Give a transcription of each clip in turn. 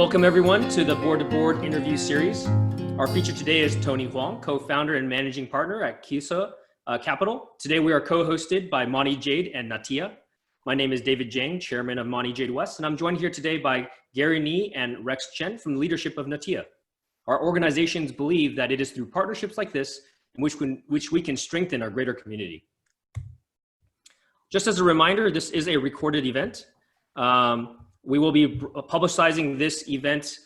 Welcome everyone to the Board to Board interview series. Our feature today is Tony Huang, co-founder and managing partner at KISO Capital. Today we are co-hosted by Monte Jade and Natia. My name is David Jeng, chairman of Monte Jade West, and I'm joined here today by Gary Nee and Rex Chen from the leadership of Natia. Our organizations believe that it is through partnerships like this in which we can strengthen our greater community. Just as a reminder, this is a recorded event. We will be publicizing this event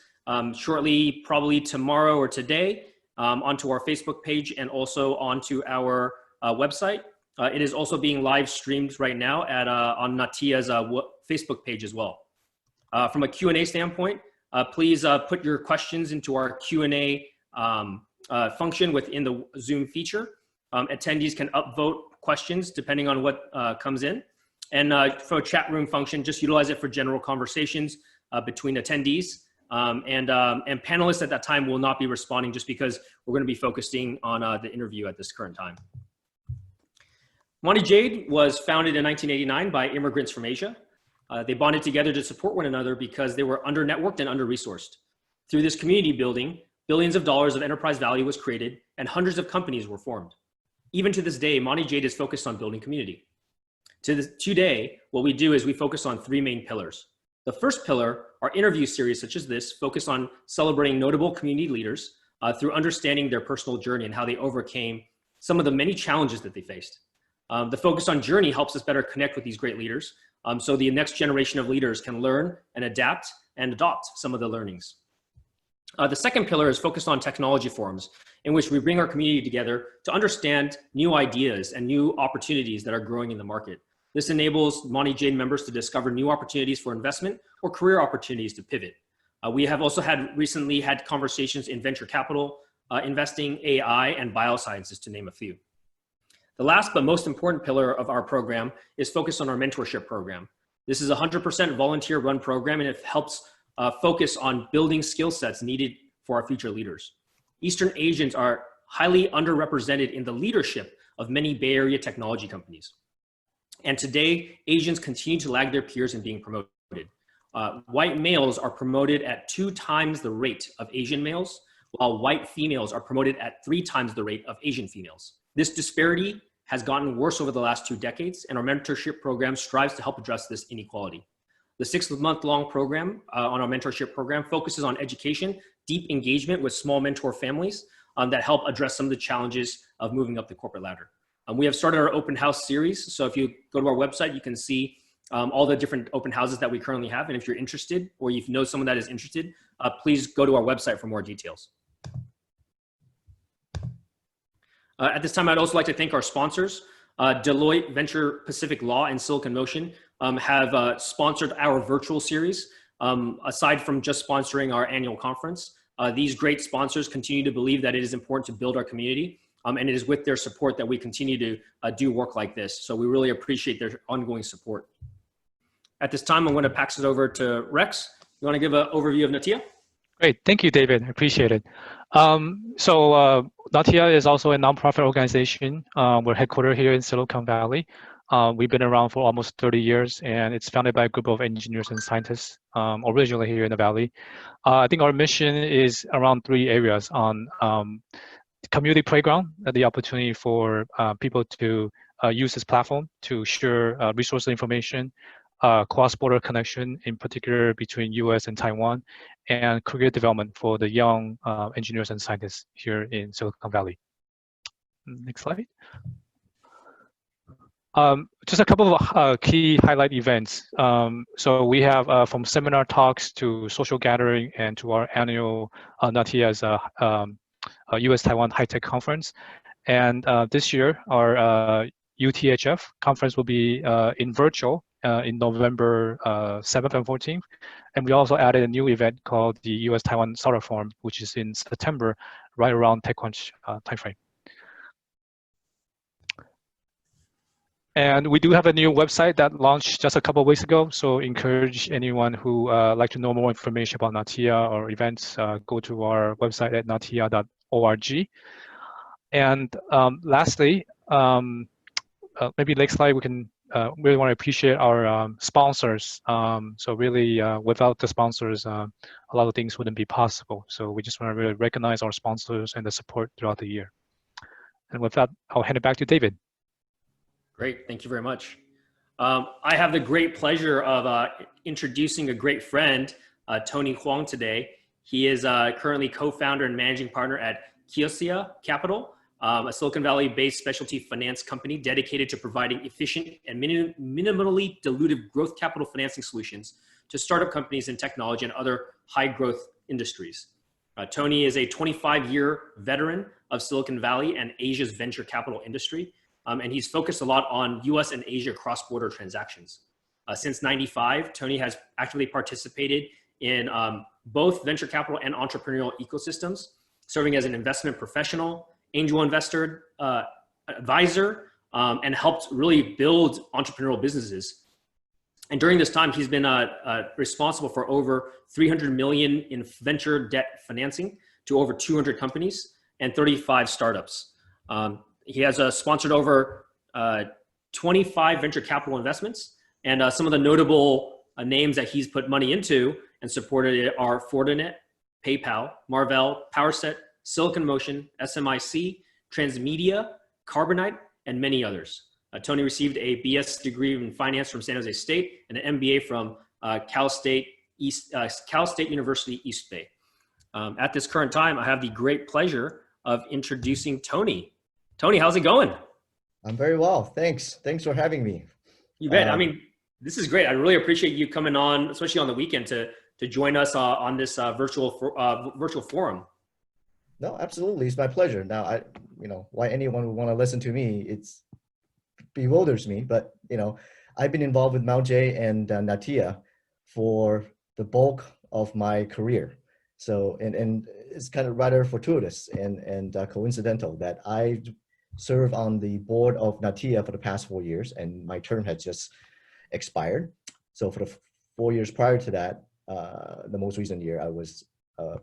shortly, probably tomorrow or today, onto our Facebook page and also onto our website. It is also being live streamed right now on Natia's Facebook page as well. From a Q&A standpoint, please put your questions into our Q&A function within the Zoom feature. Attendees can upvote questions depending on what comes in. And for a chat room function, just utilize it for general conversations between attendees. And panelists at that time will not be responding just because we're going to be focusing on the interview at this current time. Monte Jade was founded in 1989 by immigrants from Asia. They bonded together to support one another because they were under-networked and under-resourced. Through this community building, billions of dollars of enterprise value was created and hundreds of companies were formed. Even to this day, Monte Jade is focused on building community. Today, what we do is we focus on three main pillars. The first pillar, our interview series such as this, focus on celebrating notable community leaders through understanding their personal journey and how they overcame some of the many challenges that they faced. The focus on journey helps us better connect with these great leaders so the next generation of leaders can learn and adapt and adopt some of the learnings. The second pillar is focused on technology forums in which we bring our community together to understand new ideas and new opportunities that are growing in the market. This enables Monte Jade members to discover new opportunities for investment or career opportunities to pivot. We have also recently had conversations in venture capital, investing, AI, and biosciences, to name a few. The last but most important pillar of our program is focused on our mentorship program. This is a 100% volunteer-run program, and it helps focus on building skill sets needed for our future leaders. Eastern Asians are highly underrepresented in the leadership of many Bay Area technology companies. And today, Asians continue to lag their peers in being promoted. White males are promoted at 2 times the rate of Asian males, while white females are promoted at 3 times the rate of Asian females. This disparity has gotten worse over the last 2 decades, and our mentorship program strives to help address this inequality. The 6-month-long program on our mentorship program focuses on education, deep engagement with small mentor families that help address some of the challenges of moving up the corporate ladder. We have started our open house series. So if you go to our website, you can see all the different open houses that we currently have. And if you're interested, or if you know someone that is interested, please go to our website for more details. At this time, I'd also like to thank our sponsors. Deloitte, Venture Pacific Law, and Silicon Motion have sponsored our virtual series. Aside from just sponsoring our annual conference, these great sponsors continue to believe that it is important to build our community. And it is with their support that we continue to do work like this. So we really appreciate their ongoing support. At this time, I'm going to pass it over to Rex. You want to give an overview of Natia? Great, thank you, David. I appreciate it. Natia is also a nonprofit organization. We're headquartered here in Silicon Valley. We've been around for almost 30 years, and it's founded by a group of engineers and scientists originally here in the Valley. I think our mission is around 3 areas on community playground, the opportunity for people to use this platform to share resource information, cross-border connection, in particular between US and Taiwan, and career development for the young engineers and scientists here in Silicon Valley. Next slide. Just a couple of key highlight events. So we have from seminar talks to social gathering and to our annual Natia's US-Taiwan High-Tech Conference. And this year, our UTHF conference will be in virtual in November 7th and 14th. And we also added a new event called the US-Taiwan Startup Forum, which is in September, right around TechCrunch timeframe. And we do have a new website that launched just a couple of weeks ago. So encourage anyone who like to know more information about Natia or events, go to our website at natia.org. And lastly, maybe next slide we can really want to appreciate our sponsors. So really, without the sponsors, a lot of things wouldn't be possible. So we just want to really recognize our sponsors and the support throughout the year. And with that, I'll hand it back to David. Great, thank you very much. I have the great pleasure of introducing a great friend, Tony Huang, today. He is currently co-founder and managing partner at KISO Capital, a Silicon Valley-based specialty finance company dedicated to providing efficient and minimally dilutive growth capital financing solutions to startup companies in technology and other high-growth industries. Tony is a 25-year veteran of Silicon Valley and Asia's venture capital industry, and he's focused a lot on US and Asia cross-border transactions. Since '95, Tony has actively participated in both venture capital and entrepreneurial ecosystems, serving as an investment professional, angel investor, advisor, and helped really build entrepreneurial businesses. And during this time, he's been responsible for over 300 million in venture debt financing to over 200 companies and 35 startups. He has sponsored over 25 venture capital investments, and some of the notable names that he's put money into and supported it are Fortinet, PayPal, Marvell, PowerSet, Silicon Motion, SMIC, Transmedia, Carbonite, and many others. Tony received a BS degree in finance from San Jose State and an MBA from Cal State University East Bay. At this current time, I have the great pleasure of introducing Tony. Tony, how's it going? I'm very well, thanks. Thanks for having me. You bet. I mean, this is great. I really appreciate you coming on, especially on the weekend, to join us on this virtual forum. No, absolutely, it's my pleasure. Now, why anyone would want to listen to me, it bewilders me. But I've been involved with Monte Jade and Natia for the bulk of my career. So, and it's kind of rather fortuitous and coincidental that I serve on the board of Natia for the past 4 years, and my term had just expired. So for the 4 years prior to that, the most recent year, I was a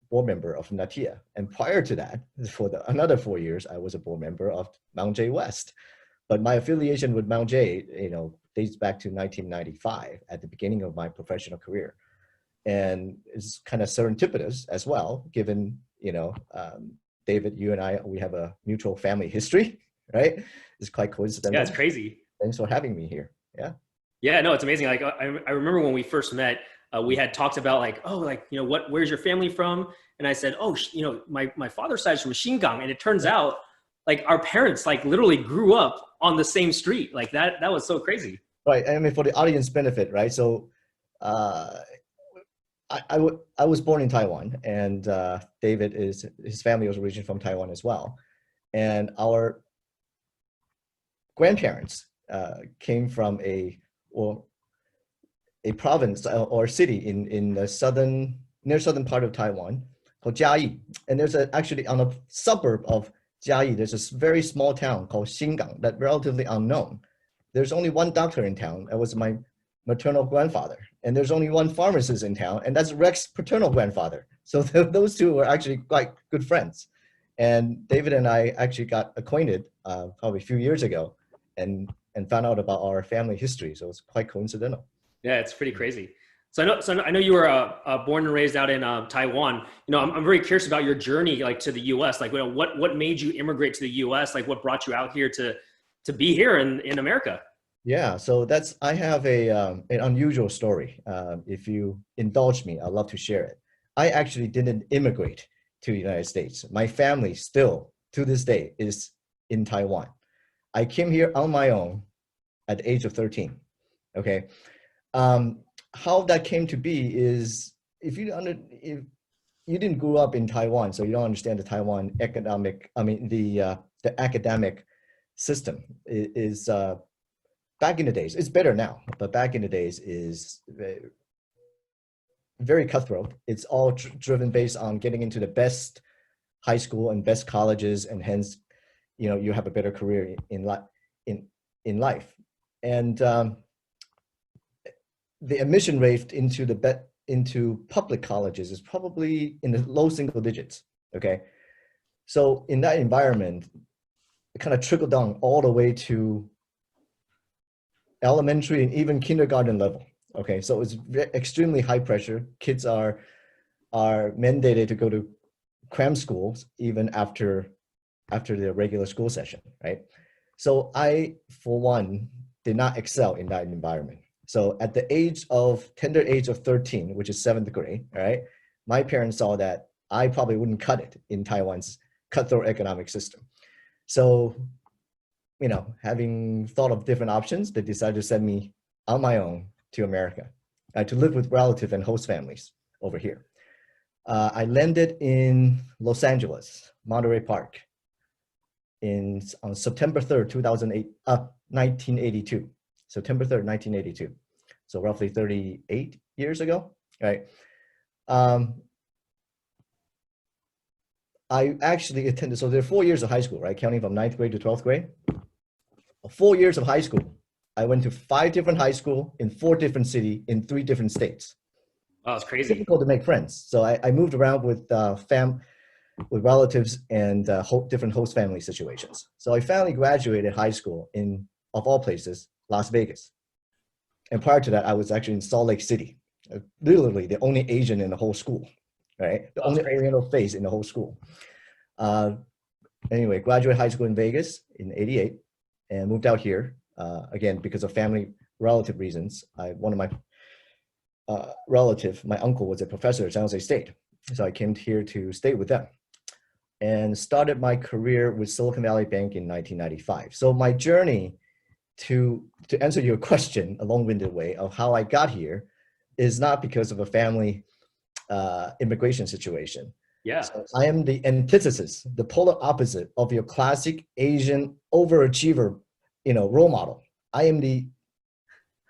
board member of Natia. And prior to that, for another 4 years, I was a board member of Monte Jade West. But my affiliation with Monte Jade, dates back to 1995, at the beginning of my professional career. And it's kind of serendipitous as well, given, David, you and I, we have a mutual family history, right? It's quite coincidental. Yeah, it's crazy. Thanks for having me here. Yeah. Yeah, no, it's amazing. Like I remember when we first met, we had talked about where's your family from? And I said, my father's side is from Xingang. And it turns out like our parents like literally grew up on the same street. Like that was so crazy. Right. I mean, for the audience benefit, right? So I was born in Taiwan, and David his family was originally from Taiwan as well. And our grandparents came from a province or city in the near southern part of Taiwan called Jiayi. And there's actually on a suburb of Jiayi, there's this very small town called Xingang that's relatively unknown. There's only one doctor in town. That was my maternal grandfather. And there's only one pharmacist in town, and that's Rex's paternal grandfather. So those two were actually quite good friends. And David and I actually got acquainted probably a few years ago and found out about our family history. So it's quite coincidental. Yeah, it's pretty crazy. So I know you were born and raised out in Taiwan. I'm very curious about your journey, like to the U.S. Like, what made you immigrate to the U.S.? Like, what brought you out here to be here in America? Yeah, so I have an unusual story. If you indulge me, I'd love to share it. I actually didn't immigrate to the United States. My family still, to this day, is in Taiwan. I came here on my own at the age of 13, okay? How that came to be is, if you didn't grow up in Taiwan, so you don't understand the Taiwan the academic system is back in the days, it's better now, but back in the days is very cutthroat. It's all driven based on getting into the best high school and best colleges, and hence, you have a better career in life. And the admission rate into public colleges is probably in the low single digits. Okay, so in that environment, it kind of trickled down all the way to elementary and even kindergarten level. Okay, so it's extremely high pressure. Kids are mandated to go to cram schools even after the regular school session, right? So I, for one, did not excel in that environment. So at the tender age of 13, which is 7th grade, right? My parents saw that I probably wouldn't cut it in Taiwan's cutthroat economic system. So, having thought of different options, they decided to send me on my own to America to live with relative and host families over here. I landed in Los Angeles, Monterey Park, on September 3rd, 1982. September 3rd, 1982. So roughly 38 years ago, right? I actually attended, so there are 4 years of high school, right? Counting from 9th grade to 12th grade. 4 years of high school. I went to 5 different high schools in 4 different cities in 3 different states. Oh, it's crazy. It's difficult to make friends. So I moved around with relatives and different host family situations. So I finally graduated high school in, of all places, Las Vegas. And prior to that, I was actually in Salt Lake City, literally the only Asian in the whole school, right? The only Oriental face in the whole school. Anyway, graduated high school in Vegas in '88 and moved out here, again, because of family relative reasons. One of my relative, my uncle, was a professor at San Jose State. So I came here to stay with them and started my career with Silicon Valley Bank in 1995. So my journey to answer your question, a long-winded way of how I got here, is not because of a family immigration situation. Yeah. So I am the antithesis, the polar opposite of your classic Asian overachiever, role model. I am the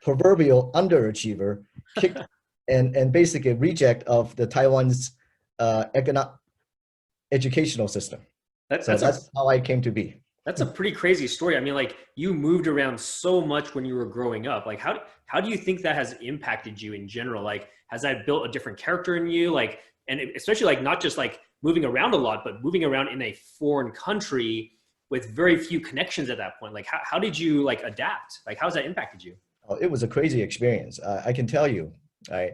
proverbial underachiever, kicked and basically a reject of the Taiwan's educational system. That's how I came to be. That's a pretty crazy story. I mean, like, you moved around so much when you were growing up. Like, how do you think that has impacted you in general? Like, has that built a different character in you? Like, and especially like not just like moving around a lot, but moving around in a foreign country with very few connections at that point. Like, how did you like adapt? Like, how's that impacted you? Oh, it was a crazy experience. I can tell you, right?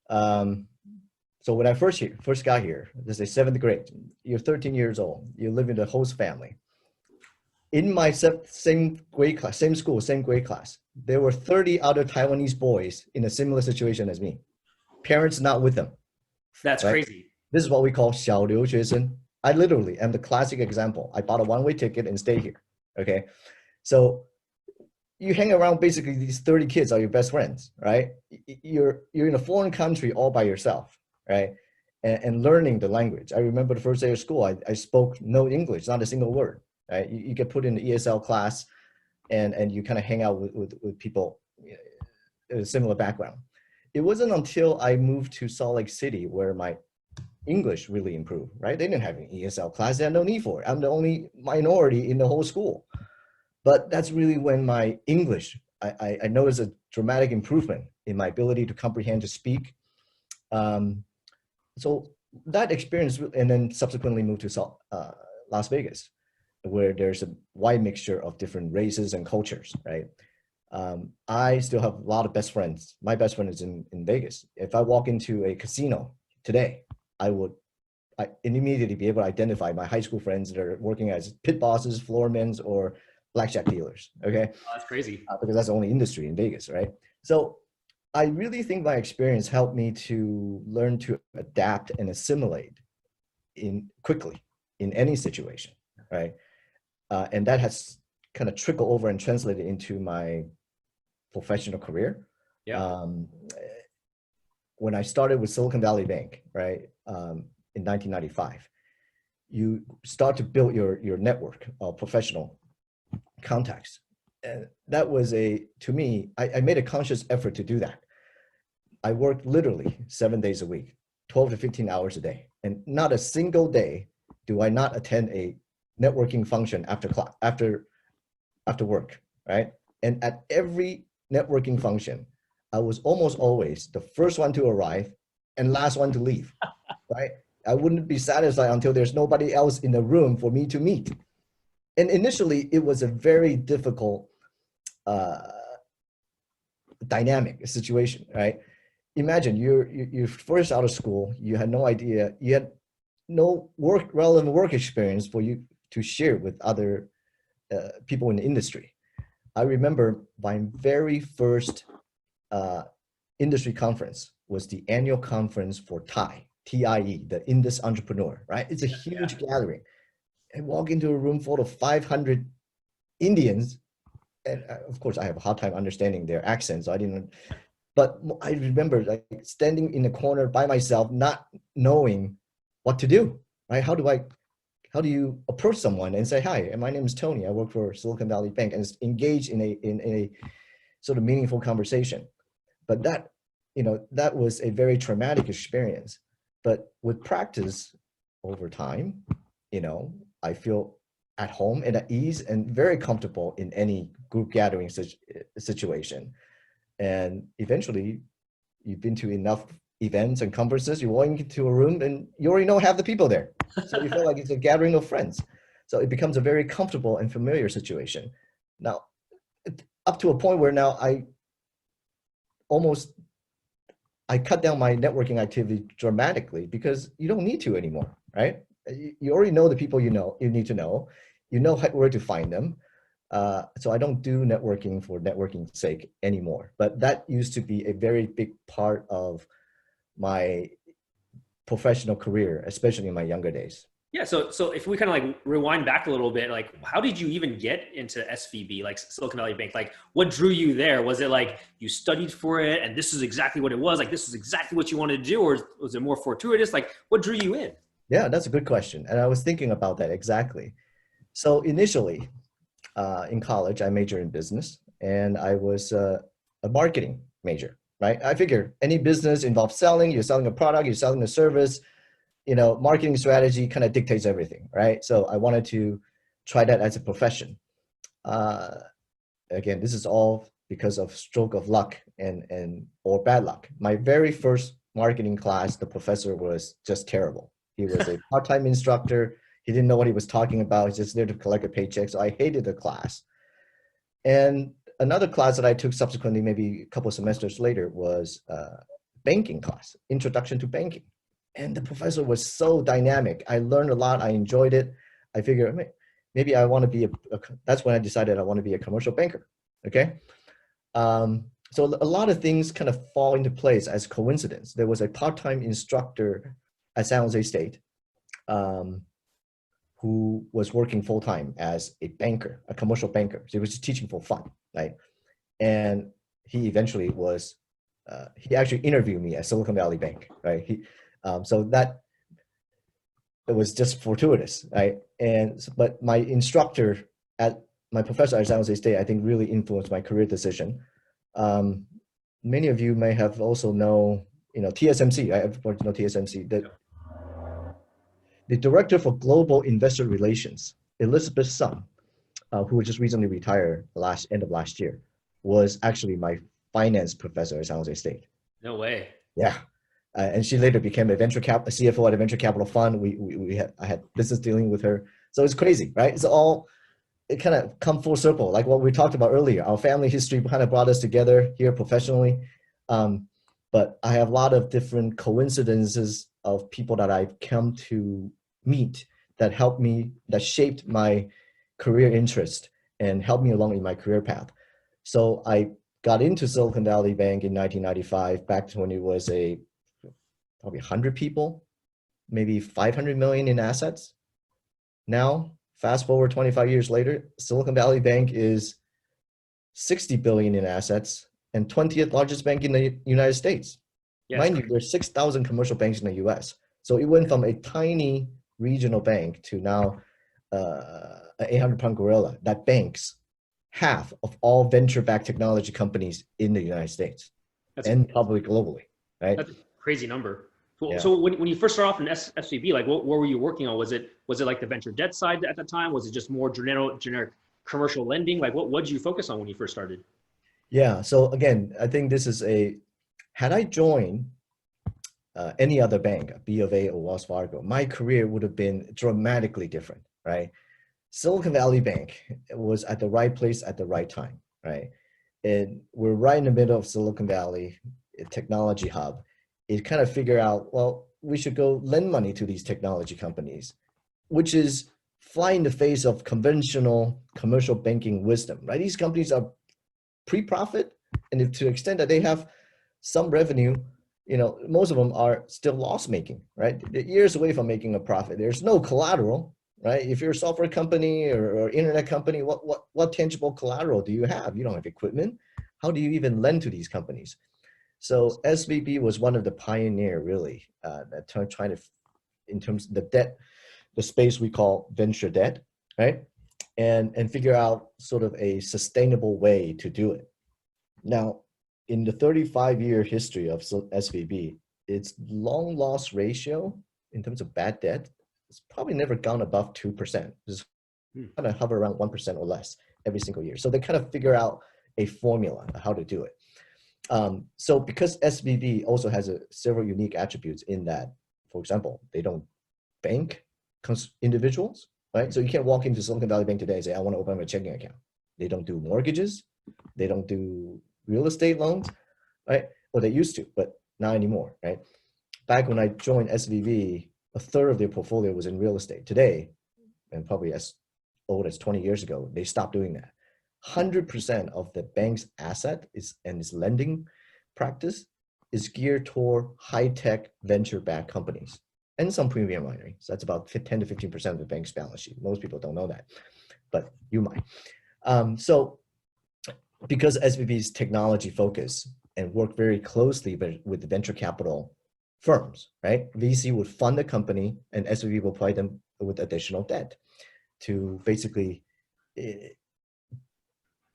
So when I first got here, this is 7th grade. You're 13 years old. You live in a host family. In my same grade class, same school, same grade class, there were 30 other Taiwanese boys in a similar situation as me. Parents not with them. That's right? crazy. This is what we call 小留学生. I literally am the classic example. I bought a one-way ticket and stay here. Okay, so you hang around, basically these 30 kids are your best friends, right? You're in a foreign country all by yourself, right? And learning the language. I remember the first day of school, I spoke no English, not a single word, right? You get put in the ESL class and you kind of hang out with people in a similar background. It wasn't until I moved to Salt Lake City where my English really improved, right? They didn't have an ESL class, they had no need for it. I'm the only minority in the whole school. But that's really when my English, I noticed a dramatic improvement in my ability to comprehend, to speak. So that experience, and then subsequently moved to Las Vegas, where there's a wide mixture of different races and cultures, right? I still have a lot of best friends. My best friend is in Vegas. If I walk into a casino today, I immediately be able to identify my high school friends that are working as pit bosses, floormen, or blackjack dealers, okay? Oh, that's crazy. Because that's the only industry in Vegas, right? So I really think my experience helped me to learn to adapt and assimilate quickly in any situation, right? And that has kind of trickled over and translated into my professional career. Yeah. When I started with Silicon Valley Bank, right, in 1995, you start to build your network of professional contacts. And that was to me, I made a conscious effort to do that. I worked literally 7 days a week, 12 to 15 hours a day. And not a single day do I not attend a networking function after work, right? And at every networking function, I was almost always the first one to arrive and last one to leave, right? I wouldn't be satisfied until there's nobody else in the room for me to meet. And initially, it was a very difficult dynamic situation, right? Imagine you're first out of school, you had no idea, you had no relevant work experience for you to share with other people in the industry. I remember my very first industry conference was the annual conference for TIE, the Indus Entrepreneur, right? It's a huge gathering. And walk into a room full of 500 Indians, and of course I have a hard time understanding their accents, so I didn't. But I remember like standing in the corner by myself, not knowing what to do, right? How do you approach someone and say, hi, my name is Tony, I work for Silicon Valley Bank, and engage in a sort of meaningful conversation. But that was a very traumatic experience. But with practice over time, I feel at home and at ease and very comfortable in any group gathering situation. And eventually you've been to enough events and conferences, you walk into a room and you already know half the people there. So you feel like it's a gathering of friends. So it becomes a very comfortable and familiar situation. Now, up to a point where now I cut down my networking activity dramatically because you don't need to anymore, right? You already know the people you need to know. You know where to find them. So I don't do networking for networking's sake anymore. But that used to be a very big part of my professional career, especially in my younger days. Yeah. So if we kind of like rewind back a little bit, like how did you even get into SVB, like Silicon Valley Bank? Like what drew you there? Was it like you studied for it and this is exactly what it was? Like this is exactly what you wanted to do, or was it more fortuitous? Like what drew you in? Yeah, that's a good question. And I was thinking about that exactly. So initially in college, I majored in business and I was a marketing major, right? I figure any business involves selling, you're selling a product, you're selling a service, marketing strategy kind of dictates everything, right? So I wanted to try that as a profession. Again, this is all because of stroke of luck or bad luck. My very first marketing class, the professor was just terrible. He was a part-time instructor. He didn't know what he was talking about. He's just there to collect a paycheck. So I hated the class. And another class that I took subsequently, maybe a couple of semesters later, was banking class, Introduction to Banking. And the professor was so dynamic. I learned a lot. I enjoyed it. I figured maybe I want to be that's when I decided I want to be a commercial banker. Okay. So a lot of things kind of fall into place as coincidence. There was a part-time instructor at San Jose State who was working full-time as a banker, a commercial banker. So he was just teaching for fun, right? And he eventually he actually interviewed me at Silicon Valley Bank, right? So that it was just fortuitous, right? But my professor at San Jose State, I think really influenced my career decision. Many of you may have also know, TSMC, right? Everybody know TSMC. The director for global investor relations, Elizabeth Sun, who just recently retired end of last year, was actually my finance professor at San Jose State. No way. Yeah. And she later became a CFO at a venture capital fund. I had business dealing with her. So it's crazy, right? It kind of come full circle, like what we talked about earlier. Our family history kind of brought us together here professionally. But I have a lot of different coincidences of people that I've come to meet that helped me, that shaped my career interest and helped me along in my career path. So I got into Silicon Valley Bank in 1995, back when it was probably 100 people, maybe 500 million in assets. Now, fast forward 25 years later, Silicon Valley Bank is 60 billion in assets and 20th largest bank in the United States. Yes. Mind you, there's 6,000 commercial banks in the US. So it went from a tiny regional bank to now an 800-pound gorilla that banks half of all venture-backed technology companies in the United States and probably globally, right? That's a crazy number. So, Yeah. So when you first started off in SVB, like what were you working on? Was it like the venture debt side at the time? Was it just more generic commercial lending? Like what did you focus on when you first started? Yeah. So again, I think this is had I joined any other bank, B of A or Wells Fargo, my career would have been dramatically different, right? Silicon Valley Bank was at the right place at the right time, right? and we're right in the middle of Silicon Valley, a technology hub, is kind of figure out, well, we should go lend money to these technology companies, which is fly in the face of conventional commercial banking wisdom, right? These companies are pre-profit, and if to the extent that they have some revenue, most of them are still loss-making, right? They're years away from making a profit. There's no collateral, right? If you're a software company or internet company, what tangible collateral do you have? You don't have equipment. How do you even lend to these companies? So SVB was one of the pioneer, really, that trying to, in terms of the debt, the space we call venture debt, right? And figure out sort of a sustainable way to do it. Now, in the 35-year history of SVB, its loan loss ratio in terms of bad debt, it's probably never gone above 2%. It's kind of hover around 1% or less every single year. So they kind of figure out a formula on how to do it. So because SVB also has several unique attributes in that, for example, they don't bank individuals, right? So you can't walk into Silicon Valley Bank today and say, I want to open a checking account. They don't do mortgages. They don't do real estate loans, right? Well, they used to, but not anymore, right? Back when I joined SVB, a third of their portfolio was in real estate. Today, and probably as old as 20 years ago, they stopped doing that. 100% of the bank's asset and its lending practice is geared toward high-tech venture-backed companies and some premium mining. So that's about 10 to 15% of the bank's balance sheet. Most people don't know that, but you might. So because SVB's technology focus and work very closely with the venture capital firms, right? VC would fund the company and SVB will provide them with additional debt to basically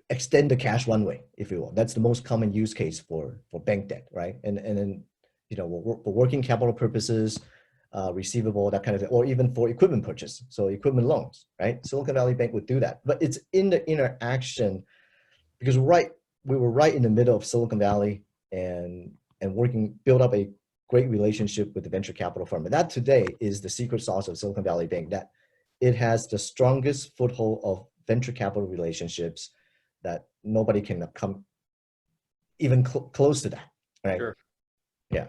extend the cash runway, if you will. That's the most common use case for bank debt, right? And then, for working capital purposes, receivable, that kind of thing, or even for equipment purchase. So equipment loans, right? Silicon Valley Bank would do that. But it's in the interaction, because we were right in the middle of Silicon Valley and build up a great relationship with the venture capital firm. And that today is the secret sauce of Silicon Valley Bank, that it has the strongest foothold of venture capital relationships that nobody can come even close to that, right? Sure. Yeah.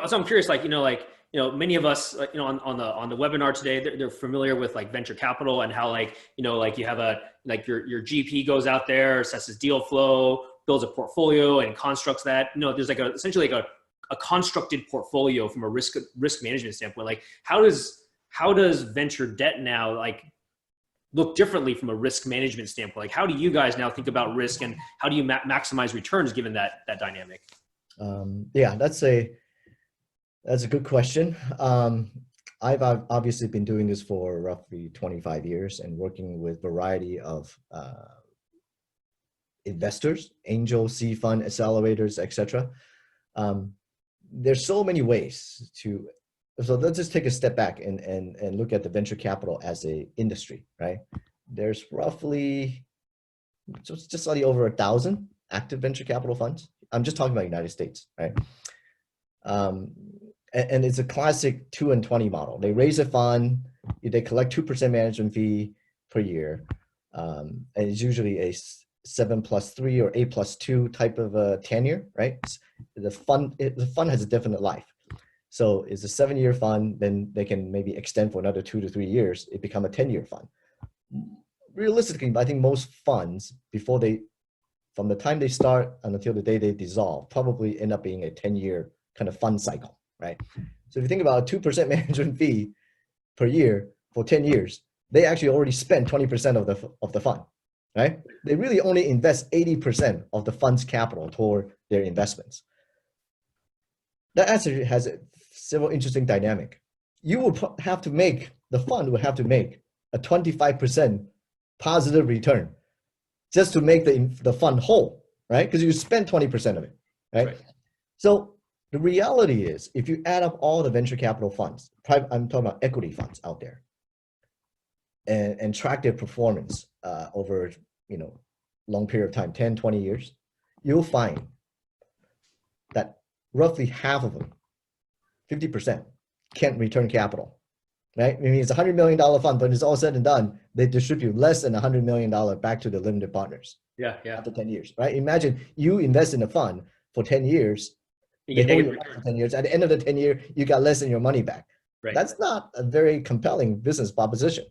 So I'm curious, many of us, on the webinar today, they're familiar with like venture capital and how you have your GP goes out there, assesses deal flow, builds a portfolio and constructs that. There's essentially a constructed portfolio from a risk management standpoint. Like how does venture debt now look differently from a risk management standpoint? Like how do you guys now think about risk and how do you maximize returns given that dynamic? Yeah, that's a good question. I've obviously been doing this for roughly 25 years and working with a variety of investors, angel, seed fund, accelerators, etc. There's so many ways so let's just take a step back and look at the venture capital as a industry, right? There's roughly just slightly over 1,000 active venture capital funds. I'm just talking about United States, right? And it's a classic 2 and 20 model. They raise a fund, they collect 2% management fee per year. And it's usually a 7+3 or 8+2 type of a tenure, right? The fund has a definite life. So it's a 7-year fund, then they can maybe extend for another 2 to 3 years. It become a 10-year fund. Realistically, I think most funds, from the time they start until the day they dissolve, probably end up being a 10-year kind of fund cycle, right? So if you think about a 2% management fee per year for 10 years, they actually already spent 20% of the fund, right? They really only invest 80% of the fund's capital toward their investments. That actually has several interesting dynamic. The fund would have to make a 25% positive return just to make the fund whole, right? Because you spent 20% of it, right? So the reality is, if you add up all the venture capital funds, I'm talking about equity funds out there, and track their performance over long period of time, 10, 20 years, you'll find that roughly half of them, 50%, can't return capital, right? I mean, it's a $100 million fund, but it's all said and done, they distribute less than $100 million back to the limited partners. Yeah, yeah. after 10 years, right? Imagine you invest in a fund for 10 years, You they get hold negative your money return. for 10 years. At the end of the 10 year, you got less than your money back. Right. That's not a very compelling business proposition.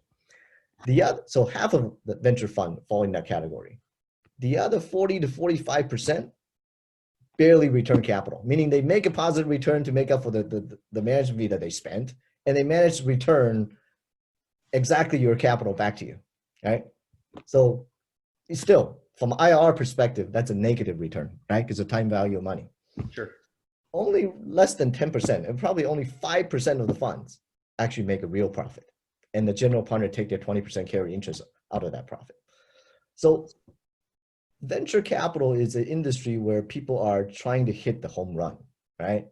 So half of the venture fund fall in that category. The other 40 to 45% barely return capital, meaning they make a positive return to make up for the management fee that they spent, and they manage to return exactly your capital back to you, right? So still, from IRR perspective, that's a negative return, right? Because of time value of money. Sure. Only less than 10%, and probably only 5% of the funds actually make a real profit. And the general partner take their 20% carry interest out of that profit. So venture capital is an industry where people are trying to hit the home run, right?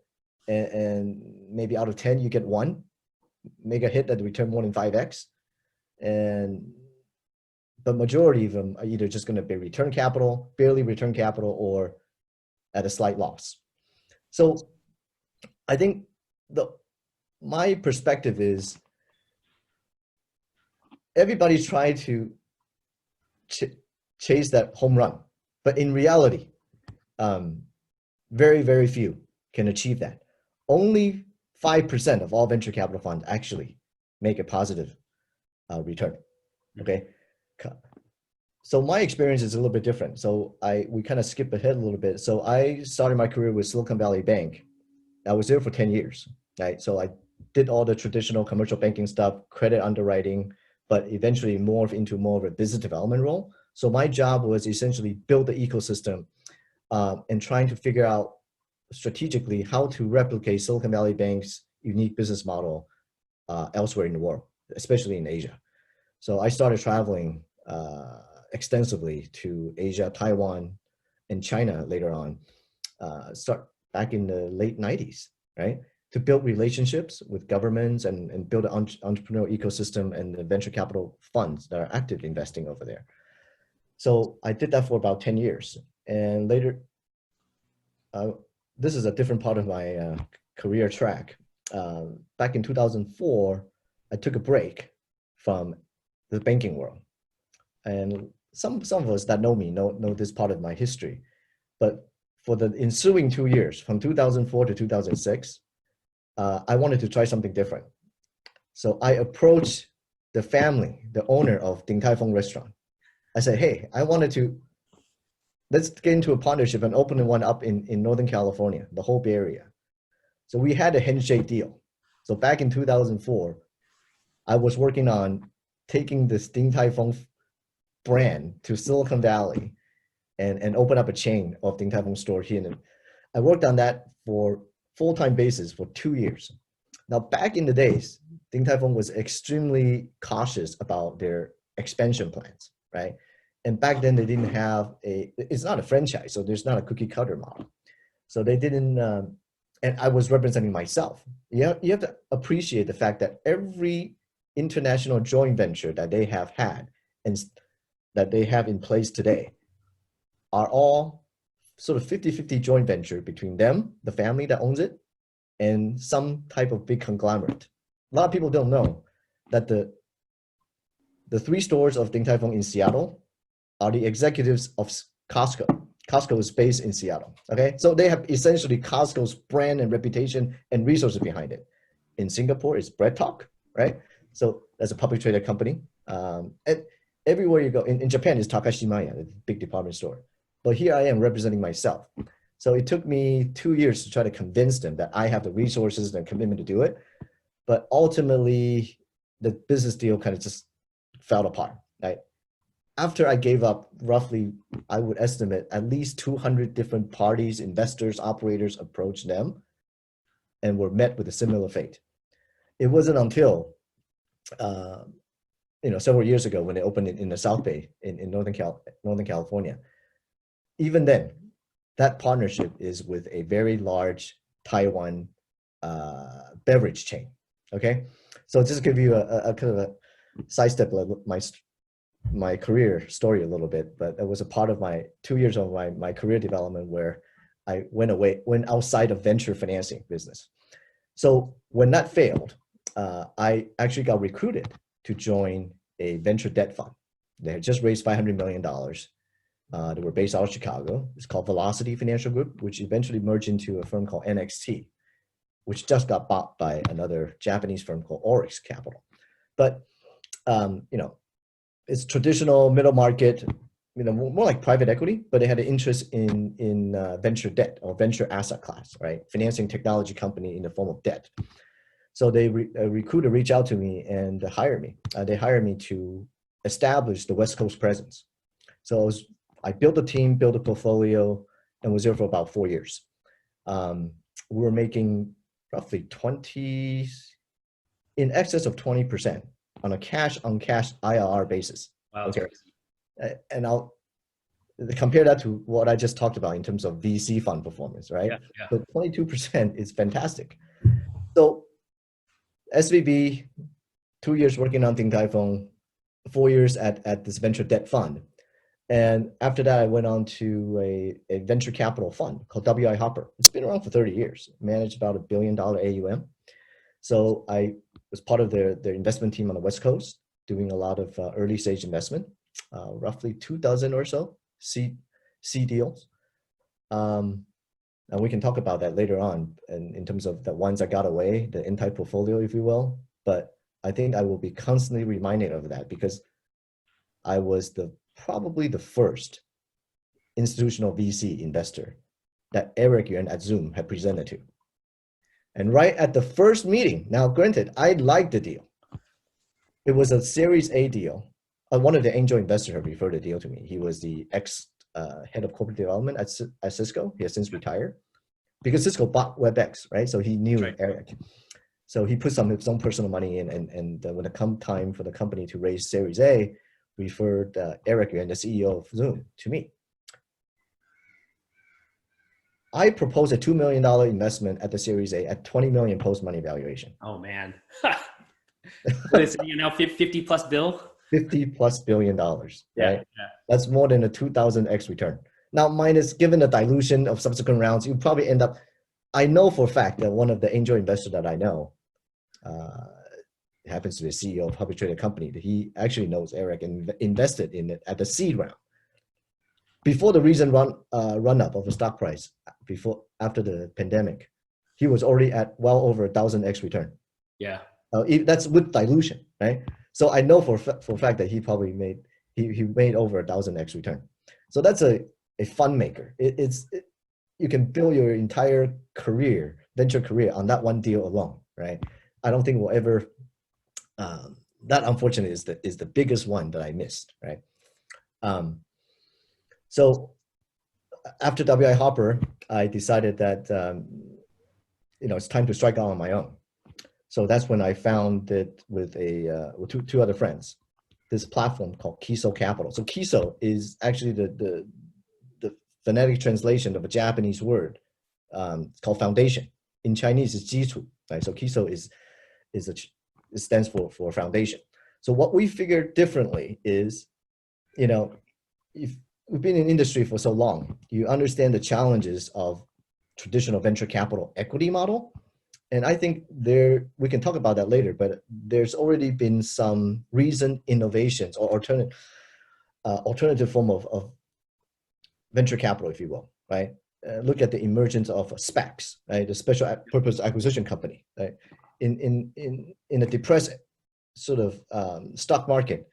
And maybe out of 10, you get one, make a hit that return more than 5x. And the majority of them are either just going to be return capital, barely return capital, or at a slight loss. So I think my perspective is everybody's trying to chase that home run, but in reality, very, very few can achieve that. Only 5% of all venture capital funds actually make a positive return. Okay. So my experience is a little bit different. So we kind of skip ahead a little bit. So I started my career with Silicon Valley Bank. I was there for 10 years, right? So I did all the traditional commercial banking stuff, credit underwriting, but eventually morphed into more of a business development role. So my job was essentially build the ecosystem and trying to figure out strategically how to replicate Silicon Valley Bank's unique business model elsewhere in the world, especially in Asia. So I started traveling extensively to Asia, Taiwan, and China later on, start back in the late 90s, right? To build relationships with governments and build an entrepreneurial ecosystem and the venture capital funds that are active investing over there. So I did that for about 10 years. And later, this is a different part of my career track. Back in 2004, I took a break from the banking world. And some of us that know me know this part of my history. But for the ensuing 2 years, from 2004 to 2006, I wanted to try something different. So I approached the family, the owner of Din Tai Fung restaurant. I said, hey, let's get into a partnership and open one up in Northern California, the whole Bay Area. So we had a handshake deal. So back in 2004, I was working on taking this Din Tai Fung brand to Silicon Valley and open up a chain of Din Tai Fung store here. And I worked on that for full-time basis for 2 years. Now, back in the days, Din Tai Fung was extremely cautious about their expansion plans, right? And back then they didn't have it's not a franchise, so there's not a cookie cutter model. So they didn't, and I was representing myself. You have to appreciate the fact that every international joint venture that they have had and that they have in place today are all sort of 50-50 joint venture between them, the family that owns it, and some type of big conglomerate. A lot of people don't know that the 3 stores of Din Tai Fung in Seattle are the executives of Costco. Costco is based in Seattle, okay? So they have essentially Costco's brand and reputation and resources behind it. In Singapore, it's Bread Talk, right? So that's a public traded company. And everywhere you go, in Japan, it's Takashimaya, the big department store. But here I am representing myself. So it took me 2 years to try to convince them that I have the resources and commitment to do it. But ultimately, the business deal kind of just fell apart, right? After I gave up, roughly, I would estimate at least 200 different parties, investors, operators approached them and were met with a similar fate. It wasn't until several years ago when they opened it in the South Bay in Northern California. Even then, that partnership is with a very large Taiwan beverage chain. Okay, so just to give you a kind of a sidestep my career story a little bit, but it was a part of my 2 years of my career development where I went outside of venture financing business. So when that failed, I actually got recruited to join a venture debt fund. They had just raised $500 million. They were based out of Chicago. It's called Velocity Financial Group, which eventually merged into a firm called NXT, which just got bought by another Japanese firm called Oryx Capital. But it's traditional middle market, more like private equity, but it had an interest in venture debt or venture asset class, right? Financing technology company in the form of debt. So a recruiter reached out to me and hired me. They hired me to establish the West Coast presence. So I built a team, built a portfolio, and was there for about 4 years. We were making roughly in excess of 20% on a cash IRR basis. Wow. Okay. And I'll compare that to what I just talked about in terms of VC fund performance, right? Yeah. So 22% is fantastic. So SVB, 2 years working on Din Tai Fung, 4 years at this venture debt fund. And after that, I went on to a venture capital fund called WI Hopper. It's been around for 30 years, managed about $1 billion AUM. So I was part of their investment team on the West Coast, doing a lot of early stage investment, roughly 2 dozen or so C deals. And we can talk about that later on in terms of the ones that got away, the entire portfolio, if you will. But I think I will be constantly reminded of that because I was probably the first institutional VC investor that Eric Yuan at Zoom had presented to. And right at the first meeting, now granted, I liked the deal. It was a Series A deal. One of the angel investors had referred the deal to me. He was the ex-head of corporate development at Cisco. He has since retired because Cisco bought WebEx, right? So he knew Eric. So he put some of his own personal money in, and when it come time for the company to raise Series A, referred Eric and the CEO of Zoom to me. I proposed a $2 million investment at the Series A at 20 million post-money valuation. Oh man. What is it, now 50 plus bill? $50+ billion, right? Yeah. That's more than a 2,000x return. Now, minus given the dilution of subsequent rounds, you probably end up, I know for a fact that one of the angel investors that I know, happens to be the CEO of a publicly traded company, that he actually knows Eric and invested in it at the seed round. Before the recent run up of the stock price, after the pandemic, he was already at well over 1,000x return. Yeah. That's with dilution, right? So I know for a fact that he probably made over 1,000x return. So that's a fun maker. You can build your entire venture career on that one deal alone, right? I don't think we'll ever. That unfortunately is the biggest one that I missed, right? So after WI Hopper, I decided that it's time to strike out on my own. So that's when I found it with two other friends, this platform called KISO Capital. So KISO is actually the phonetic translation of a Japanese word. It's called foundation. In Chinese, it's 基础, right? So KISO it stands for foundation. So what we figured differently is, if we've been in industry for so long, you understand the challenges of traditional venture capital equity model. And I think we can talk about that later, but there's already been some recent innovations or alternative form of venture capital, if you will, right? Look at the emergence of SPACs, right? The special purpose acquisition company, right? In a depressed sort of stock market,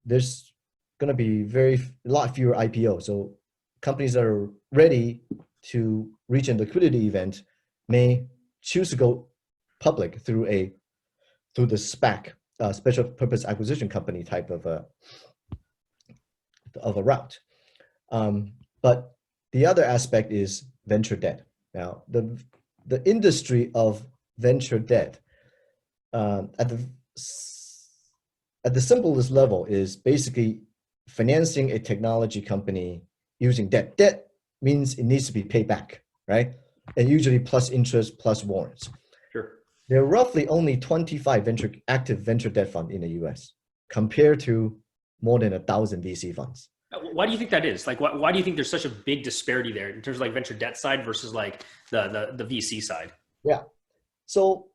there's going to be a lot fewer IPOs. So companies that are ready to reach a liquidity event may choose to go public through the SPAC, special purpose acquisition company type of a route. But the other aspect is venture debt. Now, the industry of venture debt at the simplest level is basically financing a technology company using debt. Debt means it needs to be paid back, right? And usually plus interest plus warrants. Sure. There are roughly only 25 active venture debt funds in the US compared to more than 1,000 VC funds. Why do you think that is? Like, why do you think there's such a big disparity there in terms of like venture debt side versus like the VC side? Yeah. So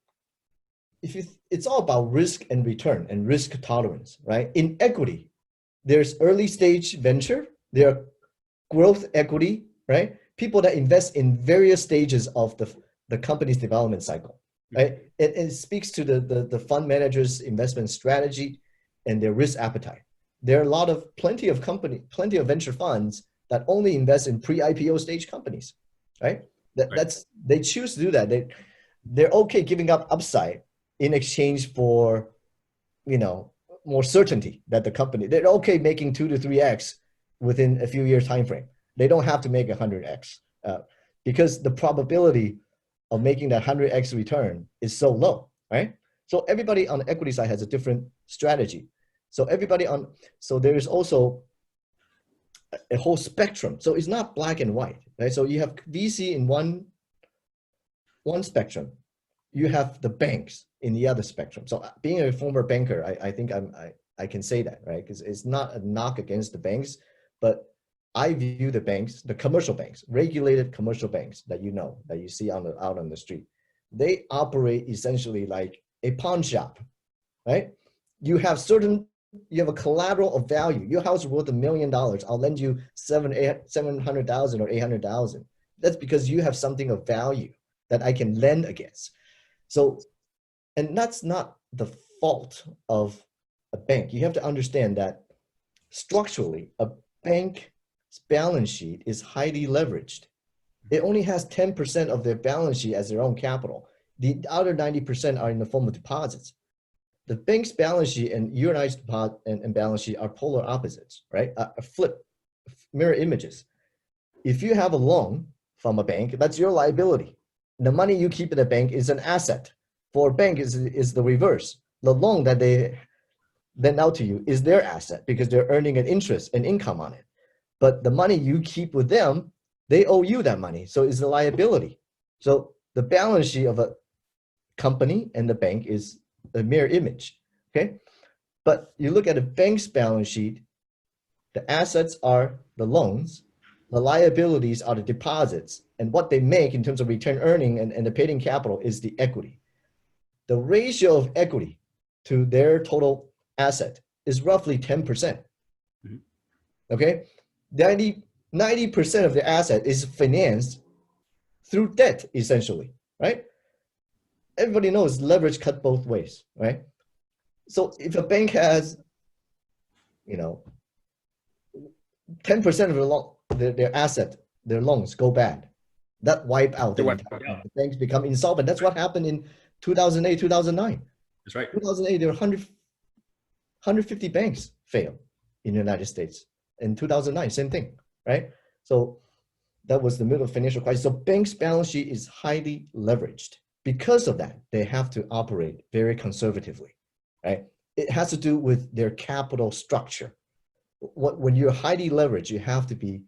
it's all about risk and return and risk tolerance, right? In equity, there's early stage venture, there are growth equity, right? People that invest in various stages of the company's development cycle, right? It speaks to the fund manager's investment strategy and their risk appetite. There are plenty of venture funds that only invest in pre-IPO stage companies, right? They choose to do that. They're okay giving up upside in exchange for, more certainty that they're okay making 2 to 3x within a few years time frame. They don't have to make 100x because the probability of making that 100x return is so low, right? So everybody on the equity side has a different strategy. So there is also a whole spectrum. So it's not black and white, right? So you have VC in one spectrum, you have the banks in the other spectrum. So being a former banker, I think I can say that, right? Because it's not a knock against the banks, but I view the banks, the commercial banks, regulated commercial banks that you see out on the street. They operate essentially like a pawn shop, right? You have a collateral of value. Your house is worth $1 million. I'll lend you 700,000 or 800,000. That's because you have something of value that I can lend against. So, and that's not the fault of a bank. You have to understand that structurally, a bank's balance sheet is highly leveraged. It only has 10% of their balance sheet as their own capital. The other 90% are in the form of deposits. The bank's balance sheet and your and I's and balance sheet are polar opposites, right? A flip, mirror images. If you have a loan from a bank, that's your liability. The money you keep in the bank is an asset. For a bank is the reverse. The loan that they lend out to you is their asset because they're earning an interest and income on it. But the money you keep with them, they owe you that money. So it's a liability. So the balance sheet of a company and the bank is a mirror image, okay? But you look at a bank's balance sheet, the assets are the loans, the liabilities are the deposits, and what they make in terms of return earning and the paid-in capital is the equity. The ratio of equity to their total asset is roughly 10%, okay? 90% of the asset is financed through debt, essentially, right? Everybody knows leverage cut both ways, right? So if a bank has, 10% of their asset, their loans go bad, that wipe out the banks become insolvent. That's what happened in 2008, 2009. That's right. 2008, there were 150 banks failed in the United States. In 2009, same thing, right? So that was the middle of financial crisis. So banks' balance sheet is highly leveraged. Because of that, they have to operate very conservatively, right? It has to do with their capital structure. When you're highly leveraged, you have to be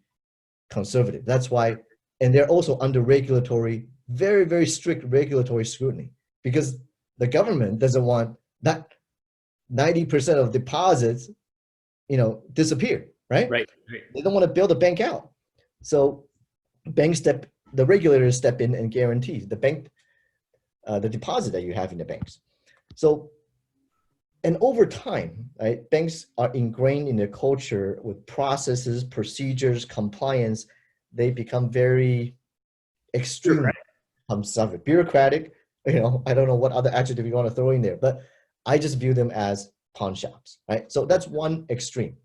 conservative. That's why, and they're also under very, very strict regulatory scrutiny because the government doesn't want that 90% of deposits, disappear, right? Right. They don't want to bail the bank out. So the regulators step in and guarantee the deposit that you have in the banks. So, and over time, right, banks are ingrained in their culture with processes, procedures, compliance. They become very extreme, conservative, bureaucratic. I don't know what other adjective you want to throw in there, but I just view them as pawn shops, right? So that's one extreme.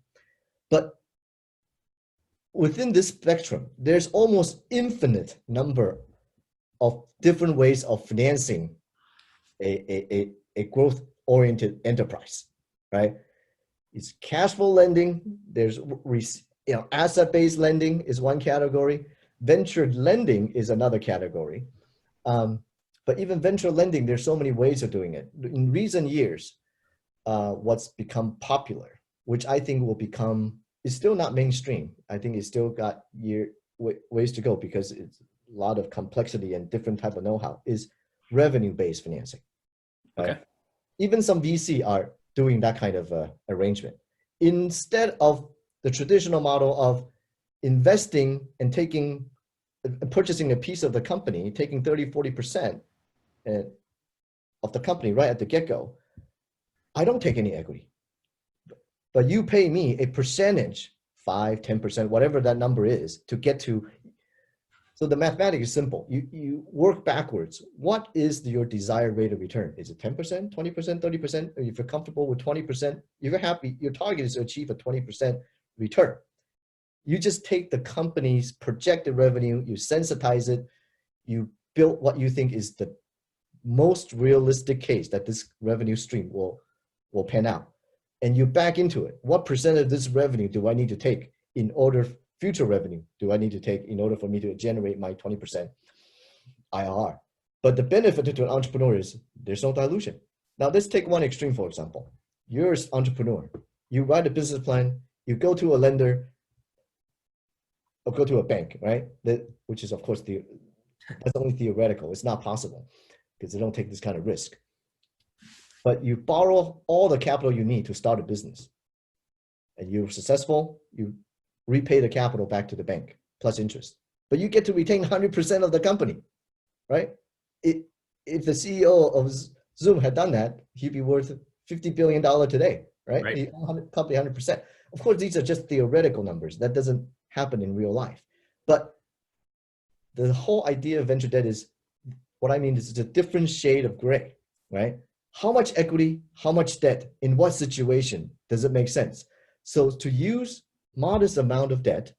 But within this spectrum, there's almost infinite number of different ways of financing a growth-oriented enterprise, right? It's cash flow lending. There's asset-based lending is one category. Venture lending is another category. But even venture lending, there's so many ways of doing it. In recent years, what's become popular, which I think is still not mainstream. I think it's still got ways to go because it's a lot of complexity and different type of know-how, is revenue-based financing. Right? Okay. Even some VC are doing that kind of arrangement. Instead of the traditional model of investing and purchasing a piece of the company, taking 30, 40% of the company right at the get-go, I don't take any equity. But you pay me a percentage 5, 10%, whatever that number is, to get to. So the mathematics is simple. You work backwards. What is your desired rate of return? Is it 10%, 20%, 30%? Or if you're comfortable with 20%, if you're happy, your target is to achieve a 20% return. You just take the company's projected revenue, you sensitize it, you build what you think is the most realistic case that this revenue stream will pan out. And you back into it. What percent of this revenue do I need to take in order, future revenue do I need to take in order for me to generate my 20% IRR? But the benefit to an entrepreneur is there's no dilution. Now let's take one extreme, for example. You're an entrepreneur. You write a business plan, you go to a lender, or go to a bank, right? Which is, of course, that's only theoretical. It's not possible because they don't take this kind of risk. But you borrow all the capital you need to start a business. And you're successful, you repay the capital back to the bank, plus interest. But you get to retain 100% of the company, right? If the CEO of Zoom had done that, he'd be worth $50 billion today, right? He owned company 100%. Of course, these are just theoretical numbers. That doesn't happen in real life. But the whole idea of venture debt is, what I mean is it's a different shade of gray, right? How much equity, how much debt, in what situation does it make sense? So to use modest amount of debt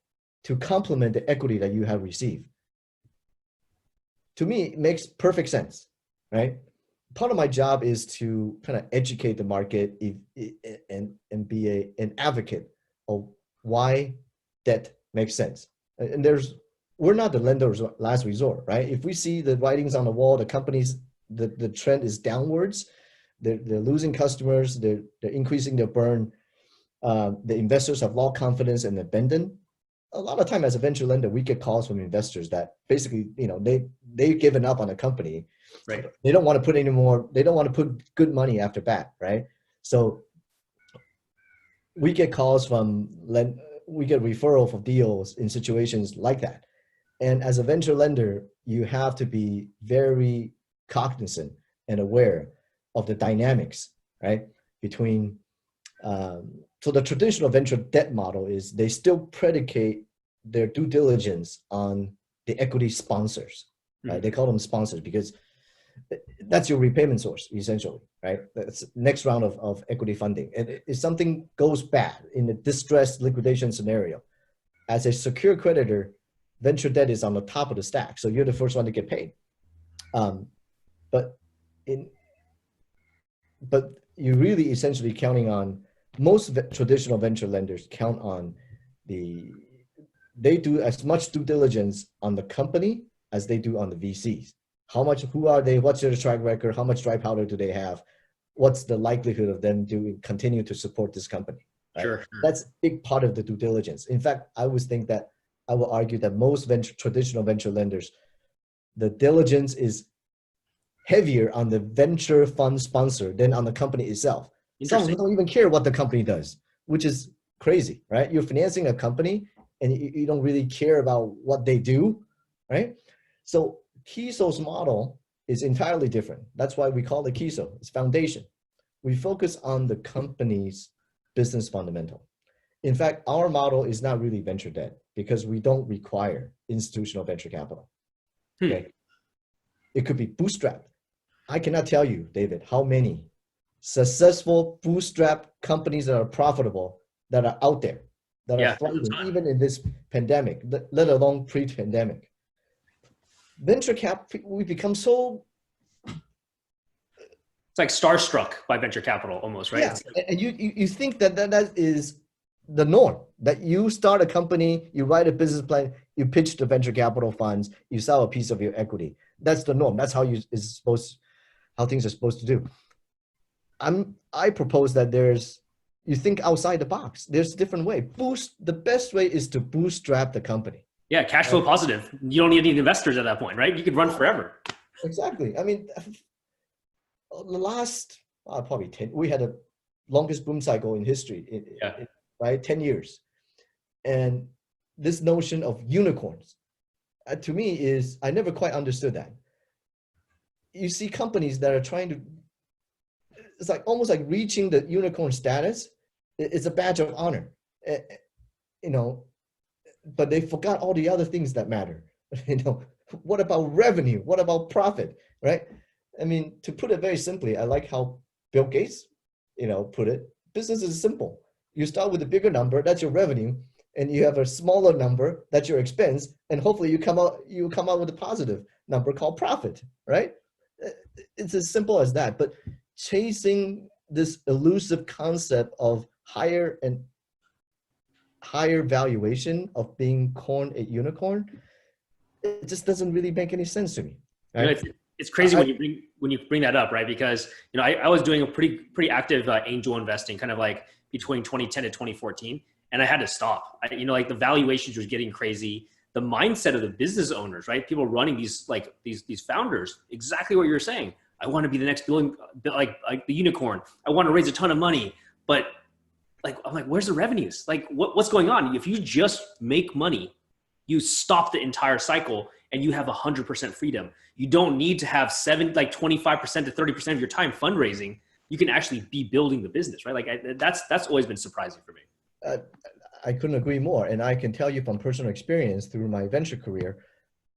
to complement the equity that you have received, to me, it makes perfect sense, right? Part of my job is to kind of educate the market and be an advocate of why debt makes sense. And we're not the lender's last resort, right? If we see the writings on the wall, the companies, the trend is downwards, they're losing customers, they're increasing their burn, the investors have lost confidence and abandoned. A lot of time as a venture lender, we get calls from investors that basically, they've given up on the company. Right. They don't want to put any more, they don't want to put good money after bad, right? So we get calls we get referral for deals in situations like that. And as a venture lender, you have to be very cognizant and aware of the dynamics, right? Between, so the traditional venture debt model is they still predicate their due diligence on the equity sponsors, right? They call them sponsors because that's your repayment source, essentially, right? That's next round of equity funding. And if something goes bad in a distressed liquidation scenario, as a secure creditor, venture debt is on the top of the stack. So you're the first one to get paid. But you're really essentially counting on, most traditional venture lenders count on they do as much due diligence on the company as they do on the VCs. Who are they? What's their track record? How much dry powder do they have? What's the likelihood of them to continue to support this company? Right? Sure. That's a big part of the due diligence. In fact, I will argue that most traditional venture lenders, the diligence is heavier on the venture fund sponsor than on the company itself. Some of them don't even care what the company does, which is crazy, right? You're financing a company and you don't really care about what they do, right? So KISO's model is entirely different. That's why we call it KISO. It's foundation. We focus on the company's business fundamental. In fact, our model is not really venture debt because we don't require institutional venture capital. Okay? It could be bootstrapped. I cannot tell you, David, how many successful bootstrap companies that are profitable that are out there, that are thriving even in this pandemic, let alone pre-pandemic. Venture cap, we become so... It's like starstruck by venture capital almost, right? Yeah, and you think that is the norm, that you start a company, you write a business plan, you pitch to venture capital funds, you sell a piece of your equity. That's the norm. That's how how things are supposed to do. I propose that you think outside the box. There's a different way. The best way is to bootstrap the company. Yeah, cash flow positive. You don't need any investors at that point, right? You could run forever. Exactly. I mean, the last probably 10, we had the longest boom cycle in history, right? 10 years. And this notion of unicorns, to me I never quite understood that. You see companies that are trying to, it's like almost like reaching the unicorn status. It's a badge of honor. you know, but they forgot all the other things that matter. You know, what about revenue? What about profit, right? I mean, to put it very simply, I like how Bill Gates, you know, put it. Business is simple. You start with a bigger number, that's your revenue, and you have a smaller number, that's your expense, and hopefully you come out with a positive number called profit, right? It's as simple as that. But chasing this elusive concept of higher valuation of being corn a unicorn, it just doesn't really make any sense to me. Right? You know, it's crazy when you bring that up, right? Because you know I was doing a pretty active angel investing, kind of like between 2010 to 2014, and I had to stop. You know, like the valuations were getting crazy. The mindset of the business owners, right? People running these founders, exactly what you're saying. I want to be the next billion, like the unicorn. I want to raise a ton of money, but like I'm like, where's the revenues? Like what's going on? If you just make money, you stop the entire cycle and you have 100% freedom. You don't need to have 25% to 30% of your time fundraising. You can actually be building the business, right? Like that's always been surprising for me. I couldn't agree more. And I can tell you from personal experience through my venture career,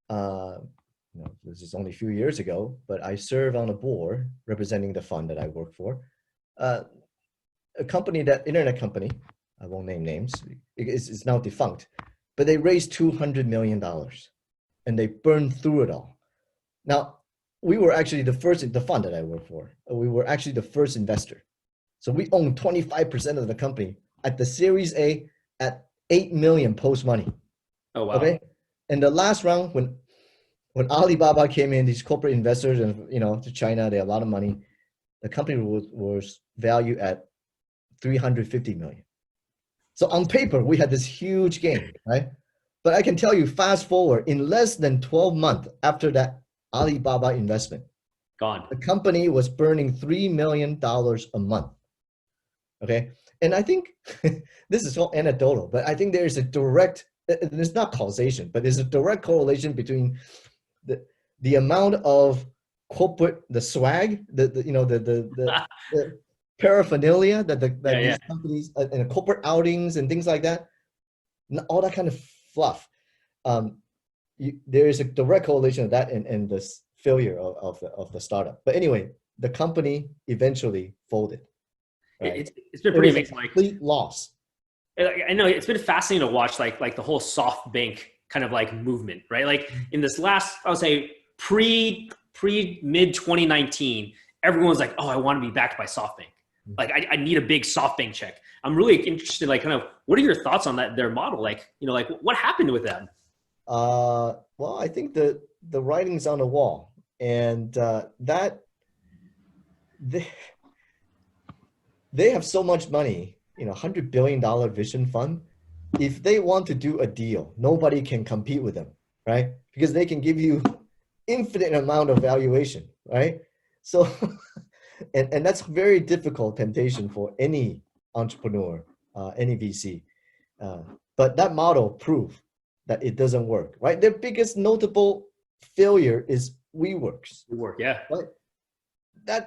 you know, this is only a few years ago, but I serve on a board representing the fund that I work for. A company, internet company, I won't name names, it's now defunct, but they raised $200 million and they burned through it all. Now, we were actually the fund that I work for, we were actually the first investor. So we own 25% of the company at the Series A at 8 million post money. Oh, wow. Okay. And the last round, when Alibaba came in, these corporate investors and, you know, to China, they had a lot of money. The company was valued at 350 million. So on paper, we had this huge gain, right? But I can tell you, fast forward, in less than 12 months after that Alibaba investment, Gone. the company was burning $3 million a month. Okay. And I think this is all anecdotal, but I think there is a direct, it's not causation, but there's a direct correlation between the amount of corporate, the swag, the paraphernalia that these companies and corporate outings and things like that, all that kind of fluff. There is a direct correlation of that and the failure of the startup. But anyway, the company eventually folded. Right? It's been pretty amazing. Complete loss. I know it's been fascinating to watch like the whole SoftBank kind of like movement, right? Like in this last, I would say mid 2019, everyone's like, oh, I want to be backed by SoftBank. Like I need a big SoftBank check. I'm really interested, like kind of, what are your thoughts on their model? Like, you know, like what happened with them? Well, I think the writing's on the wall, and that they have so much money, you know, $100 billion vision fund. If they want to do a deal, nobody can compete with them, right? Because they can give you infinite amount of valuation, right? So, and that's very difficult temptation for any entrepreneur, any VC. But that model proved that it doesn't work, right? Their biggest notable failure is WeWorks. Yeah. Right?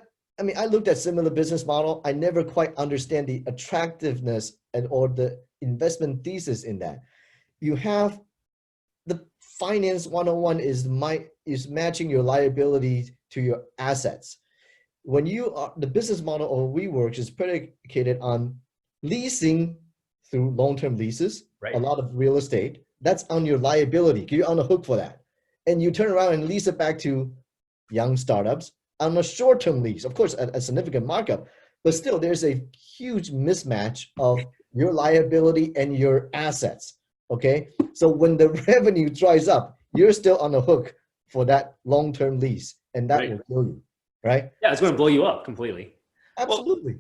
I looked at similar business model. I never quite understand the attractiveness or the investment thesis in that. You have the finance 101 is matching your liability to your assets. When the business model of WeWorks is predicated on leasing through long-term leases, right? A lot of real estate, that's on your liability. You're on the hook for that. And you turn around and lease it back to young startups on a short-term lease, of course, a significant markup, but still there's a huge mismatch of your liability and your assets, okay? So when the revenue dries up, you're still on the hook for that long-term lease, and that will kill you, right? Yeah, it's going to blow you up completely. Absolutely.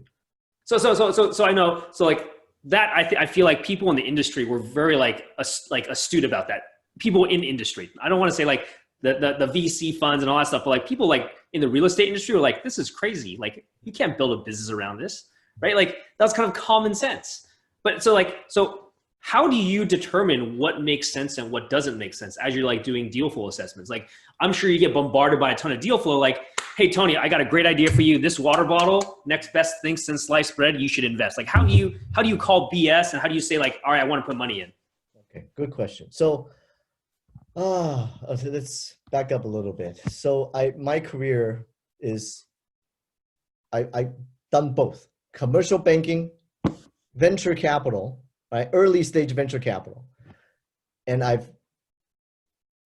Well, so I know, so like that, I feel like people in the industry were very astute about that. People in the industry. I don't want to say like the VC funds and all that stuff, but like people like in the real estate industry were like, this is crazy. Like you can't build a business around this, right? Like that's kind of common sense. But so how do you determine what makes sense and what doesn't make sense as you're like doing deal flow assessments? Like, I'm sure you get bombarded by a ton of deal flow. Like, hey, Tony, I got a great idea for you. This water bottle, next best thing since sliced bread, you should invest. Like, how do you call BS and how do you say like, all right, I want to put money in? Okay, good question. So, let's back up a little bit. So my career is, I've done both commercial banking, venture capital, right? Early stage venture capital. And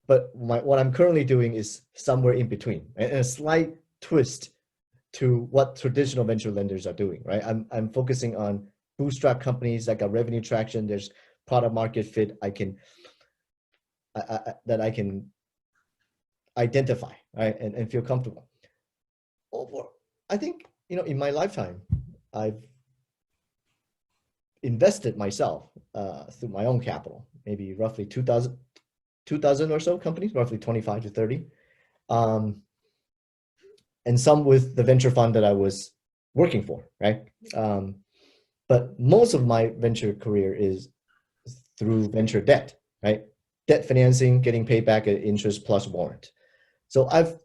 what I'm currently doing is somewhere in between, and a slight twist to what traditional venture lenders are doing, right? I'm focusing on bootstrap companies that got revenue traction. There's product market fit that I can identify, right? And feel comfortable. I think, in my lifetime, I've invested myself through my own capital, maybe roughly 2,000 or so companies, roughly 25 to 30. And some with the venture fund that I was working for, right? But most of my venture career is through venture debt, right? Debt financing, getting paid back at interest plus warrant. So I've,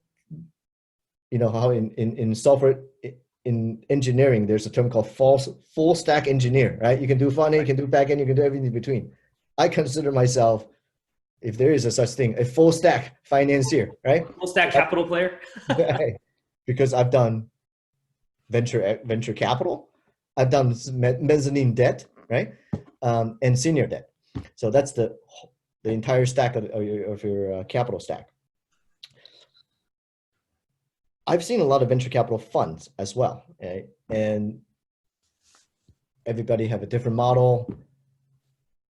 how in software, in engineering, there's a term called full stack engineer, right? You can do front end, you can do back end, you can do everything in between. I consider myself, if there is a such thing, a full stack financier, right? Full stack capital player. Because I've done venture capital, I've done mezzanine debt, right? And senior debt. So that's the entire stack of your capital stack. I've seen a lot of venture capital funds as well, right? And everybody have a different model.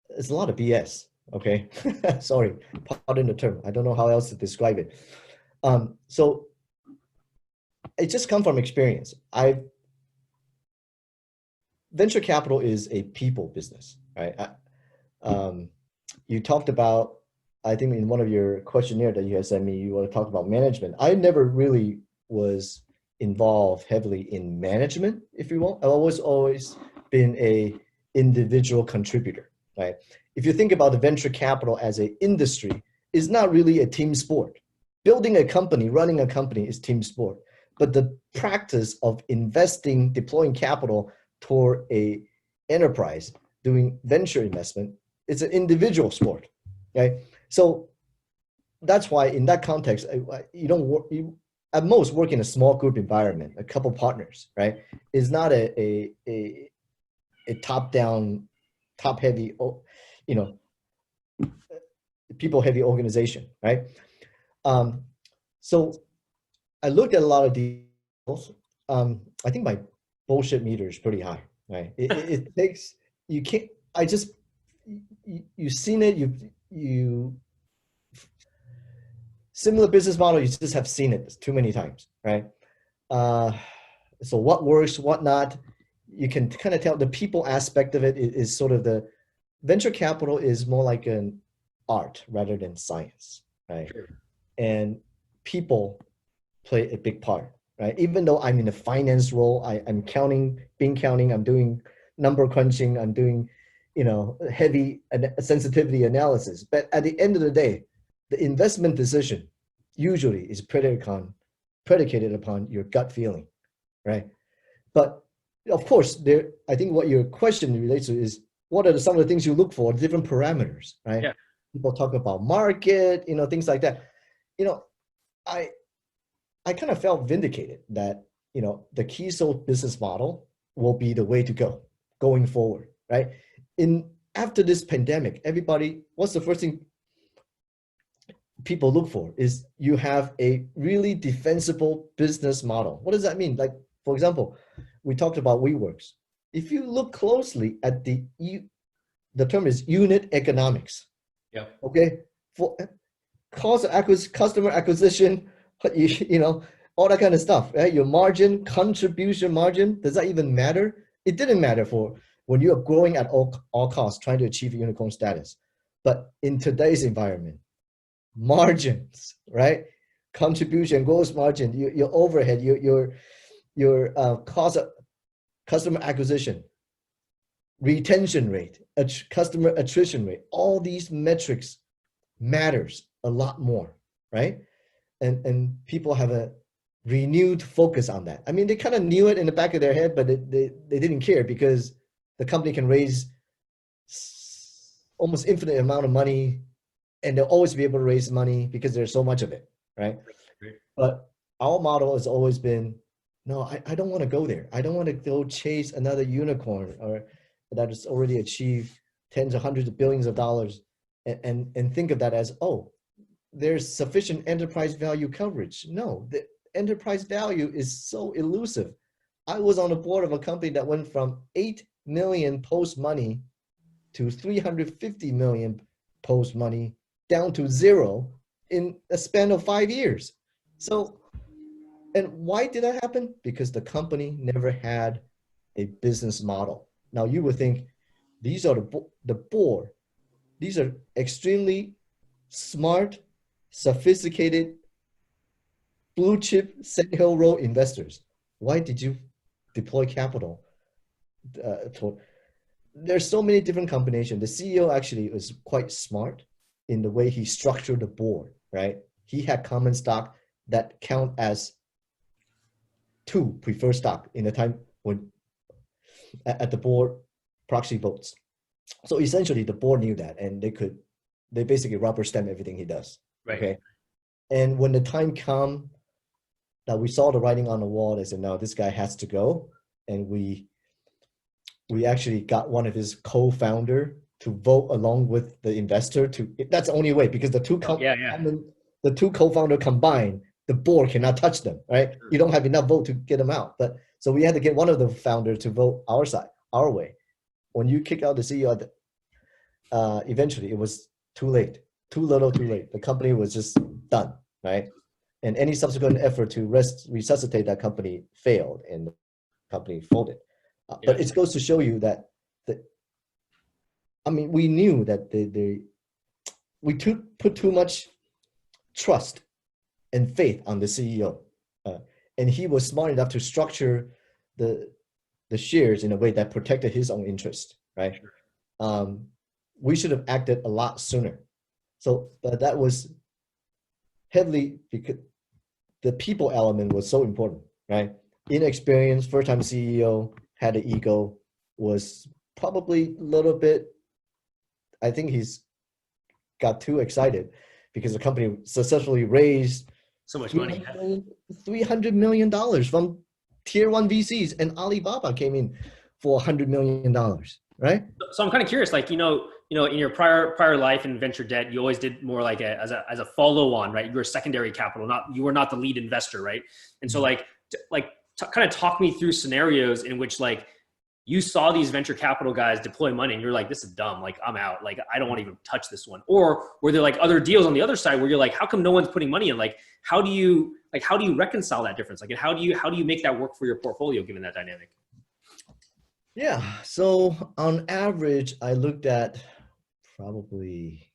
It's a lot of BS, okay? Sorry, pardon the term. I don't know how else to describe it. So it just comes from experience. Venture capital is a people business, right? You talked about, I think in one of your questionnaire that you had sent me, you want to talk about management. I never really was involved heavily in management, if you will. I've always been a individual contributor, right? If you think about the venture capital as an industry, it's not really a team sport. Building a company, running a company is team sport. But the practice of investing, deploying capital toward a enterprise, doing venture investment, it's an individual sport, right? So that's why in that context, you at most work in a small group environment, a couple partners, right? It's not a top-down, top-heavy, people-heavy organization, right? So I looked at a lot of deals. I think my bullshit meter is pretty high, right? It takes, you can't, you've seen it, you similar business model, you just have seen it too many times, right? So what works, what not, you can kind of tell. The people aspect of it is sort of the venture capital is more like an art rather than science, right? Sure. And people play a big part, right? Even though I'm in a finance role, I'm counting, I'm doing number crunching, I'm doing, heavy sensitivity analysis. But at the end of the day, the investment decision usually is predicated upon your gut feeling, right? But of course, I think what your question relates to is what are some of the things you look for, different parameters, right? Yeah. People talk about market, things like that. I kind of felt vindicated that, the KISO business model will be the way to go going forward, right? After this pandemic, what's the first thing people look for is you have a really defensible business model. What does that mean? Like, for example, we talked about WeWorks. If you look closely at the term is unit economics. Yeah. Okay. For customer acquisition, all that kind of stuff, right? Your margin, contribution margin, does that even matter? It didn't matter for when you are growing at all costs, trying to achieve unicorn status. But in today's environment, margins, right? Contribution, gross margin, your overhead, your cost of customer acquisition. retention rate, customer attrition rate, all these metrics matters a lot more, right? And people have a renewed focus on that. I mean, they kind of knew it in the back of their head, but they didn't care because the company can raise almost infinite amount of money, and they'll always be able to raise money because there's so much of it, right? Great. But our model has always been, no, I don't want to go there. I don't want to go chase another unicorn or that has already achieved tens or hundreds of billions of dollars and think of that as, oh, there's sufficient enterprise value coverage. No, the enterprise value is so elusive. I was on the board of a company that went from 8 million post money to 350 million post money down to 0 in a span of 5 years. So, and why did that happen? Because the company never had a business model. Now you would think these are the board. These are extremely smart, sophisticated, blue chip Sand Hill Road investors. Why did you deploy capital? There's so many different combinations. The CEO actually was quite smart in the way he structured the board, right? He had common stock that count as 2 preferred stock in the time when at the board proxy votes. So essentially the board knew that, and they basically rubber stamp everything he does. Right. Okay. And when the time come that we saw the writing on the wall, they said, no, this guy has to go. And we actually got one of his co-founder to vote along with the investor that's the only way, because the two co-founder combined, the board cannot touch them, right? You don't have enough vote to get them out. But so we had to get one of the founders to vote our side, our way. When you kick out the CEO, eventually it was too late, too little, too late. The company was just done, right? And any subsequent effort to resuscitate that company failed, and the company folded. But it goes to show you that, I mean, we knew that we put too much trust and faith on the CEO, and he was smart enough to structure the shares in a way that protected his own interest, right? Sure. We should have acted a lot sooner. So that was heavily because the people element was so important, right? Inexperienced, first-time CEO, had an ego, was probably a little bit, I think he's got too excited because the company successfully raised so much money, $300 million from tier 1 VCs, and Alibaba came in for $100 million, right? So I'm kind of curious, like, in your prior life in venture debt, you always did more like as a follow on, right? You were secondary capital, you were not the lead investor, right? And so kind of talk me through scenarios in which like you saw these venture capital guys deploy money and you're like, this is dumb. Like, I'm out. Like, I don't want to even touch this one. Or were there like other deals on the other side where you're like, how come no one's putting money in? Like, how do you reconcile that difference? Like, and how do you make that work for your portfolio given that dynamic? Yeah. So on average, I looked at probably,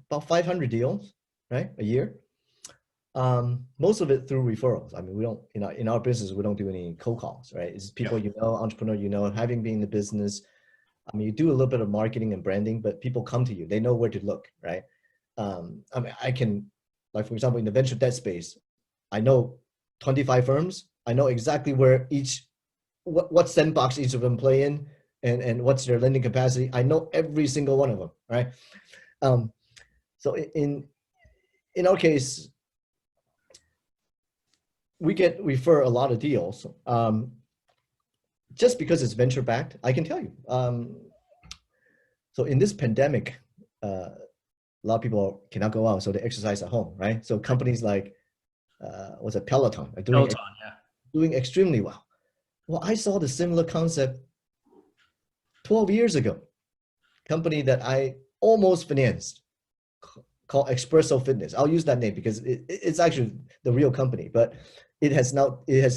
about 500 deals, right? A year. Most of it through referrals. I mean, we don't, in our business, we don't do any cold calls, right? It's people, entrepreneur, having been in the business. I mean, you do a little bit of marketing and branding, but people come to you, they know where to look, right? I mean, I can, like, for example, in the venture debt space, I know 25 firms. I know exactly where what sandbox each of them play in and what's their lending capacity. I know every single one of them, right? So in our case, we refer a lot of deals just because it's venture backed. I can tell you. So in this pandemic, a lot of people cannot go out, so they exercise at home, right? So companies like Peloton are doing extremely well. Well, I saw the similar concept 12 years ago. Company that I almost financed called Espresso Fitness. I'll use that name because it's actually the real company, but it has